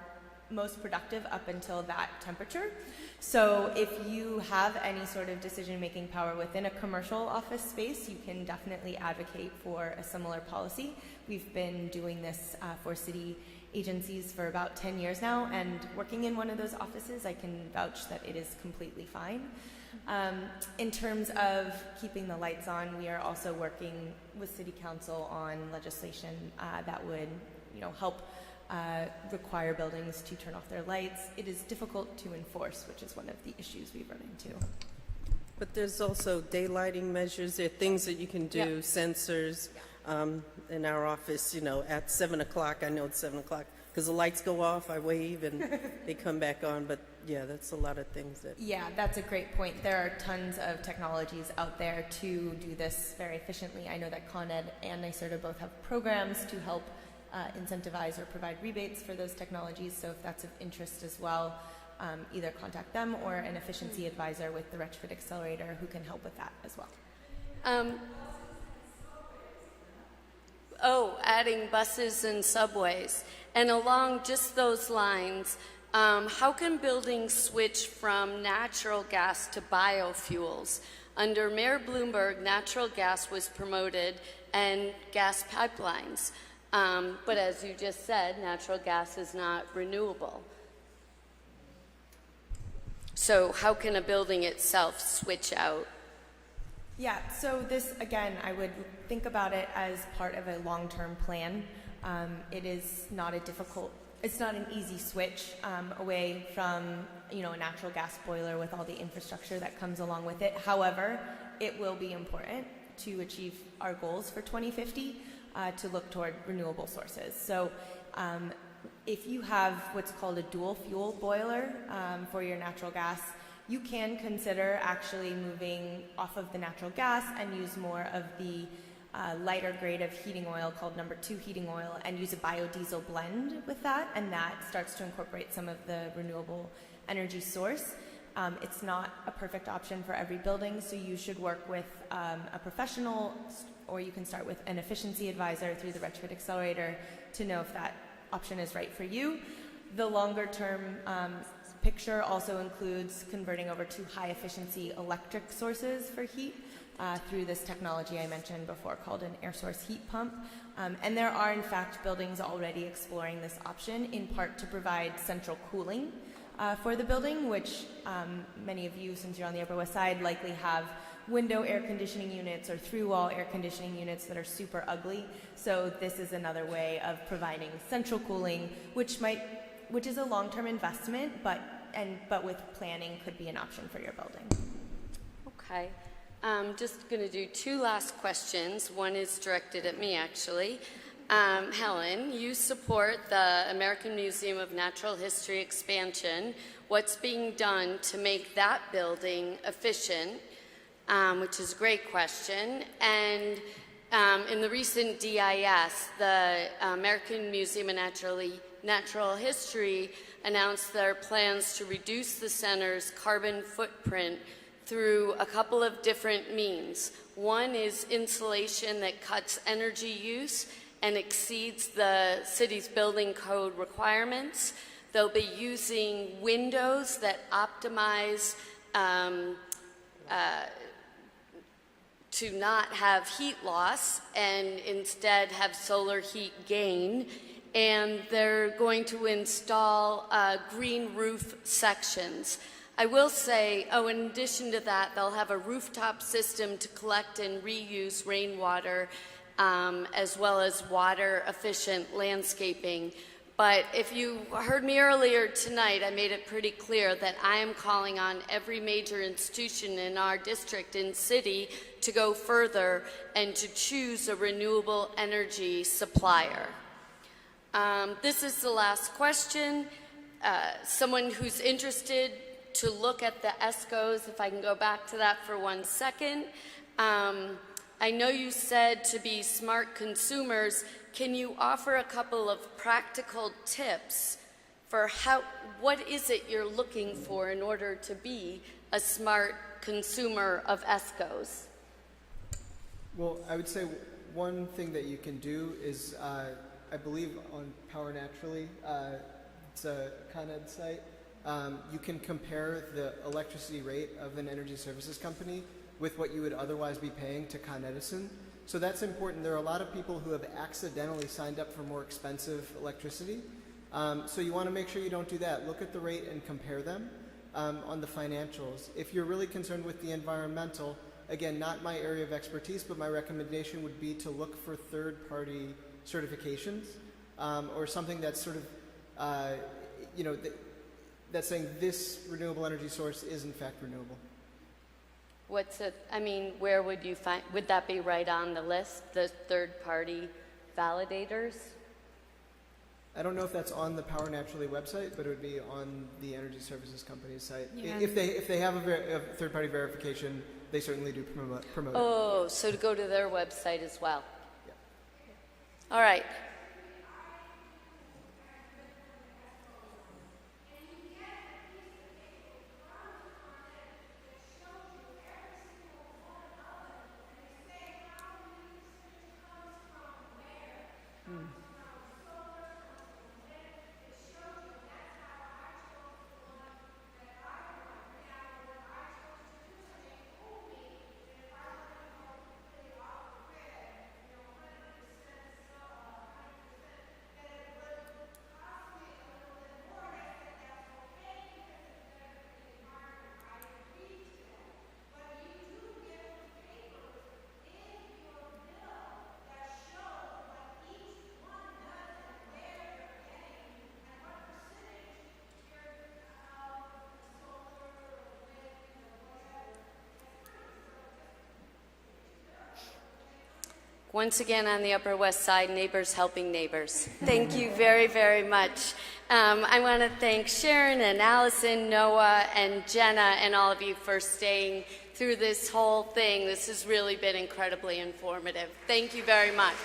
most productive up until that temperature. So if you have any sort of decision-making power within a commercial office space, you can definitely advocate for a similar policy. We've been doing this for city agencies for about 10 years now, and working in one of those offices, I can vouch that it is completely fine. In terms of keeping the lights on, we are also working with City Council on legislation that would, help require buildings to turn off their lights. It is difficult to enforce, which is one of the issues we've run into. But there's also daylighting measures. There are things that you can do, sensors. In our office, at 7 o'clock, I know it's 7 o'clock, because the lights go off, I wave, and they come back on. But, yeah, that's a lot of things that... Yeah, that's a great point. There are tons of technologies out there to do this very efficiently. I know that Con Ed and NYSERDA both have programs to help incentivize or provide rebates for those technologies, so if that's of interest as well, either contact them or an efficiency advisor with the Retrofit Accelerator who can help with that as well. Adding buses and subways. And along just those lines, how can buildings switch from natural gas to biofuels? Under Mayor Bloomberg, natural gas was promoted and gas pipelines. But as you just said, natural gas is not renewable. So how can a building itself switch out? Yeah, so this, again, I would think about it as part of a long-term plan. It is not it's not an easy switch away from, a natural gas boiler with all the infrastructure that comes along with it. However, it will be important to achieve our goals for 2050 to look toward renewable sources. So if you have what's called a dual fuel boiler for your natural gas, you can consider actually moving off of the natural gas and use more of the lighter grade of heating oil called number 2 heating oil and use a biodiesel blend with that, and that starts to incorporate some of the renewable energy source. It's not a perfect option for every building, so you should work with a professional, or you can start with an efficiency advisor through the Retrofit Accelerator to know if that option is right for you. The longer term picture also includes converting over to high efficiency electric sources for heat through this technology I mentioned before called an air source heat pump. And there are in fact buildings already exploring this option, in part to provide central cooling for the building, which many of you, since you're on the Upper West Side, likely have window air conditioning units or through-wall air conditioning units that are super ugly. So this is another way of providing central cooling, which is a long-term investment, but with planning could be an option for your building. Okay. I'm just going to do 2 last questions. One is directed at me, actually. Helen, you support the American Museum of Natural History expansion. What's being done to make that building efficient? Which is a great question. And in the recent DIS, the American Museum of Natural History announced their plans to reduce the center's carbon footprint through a couple of different means. One is insulation that cuts energy use and exceeds the city's building code requirements. They'll be using windows that optimize to not have heat loss and instead have solar heat gain. And they're going to install green roof sections. I will say, in addition to that, they'll have a rooftop system to collect and reuse rainwater, as well as water-efficient landscaping. But if you heard me earlier tonight, I made it pretty clear that I am calling on every major institution in our district and city to go further and to choose a renewable energy supplier. This is the last question. Someone who's interested to look at the ESCOs, if I can go back to that for 1 second. I know you said to be smart consumers. Can you offer a couple of practical tips for what is it you're looking for in order to be a smart consumer of ESCOs? Well, I would say one thing that you can do is, I believe on Power Naturally, it's a Con Ed site, you can compare the electricity rate of an energy services company with what you would otherwise be paying to Con Edison. So that's important. There are a lot of people who have accidentally signed up for more expensive electricity. So you want to make sure you don't do that. Look at the rate and compare them on the financials. If you're really concerned with the environmental, again, not my area of expertise, but my recommendation would be to look for third-party certifications or something that's sort of, that's saying this renewable energy source is in fact renewable. Where would you find, would that be right on the list, the third-party validators? I don't know if that's on the Power Naturally website, but it would be on the energy services company's site. Yeah. If they have a third-party verification, they certainly do promote it. Oh, so to go to their website as well. Yeah. All right. Once again, on the Upper West Side, neighbors helping neighbors. Thank you very, very much. I want to thank Sharon and Allison, Noah, and Jenna, and all of you for staying through this whole thing. This has really been incredibly informative. Thank you very much.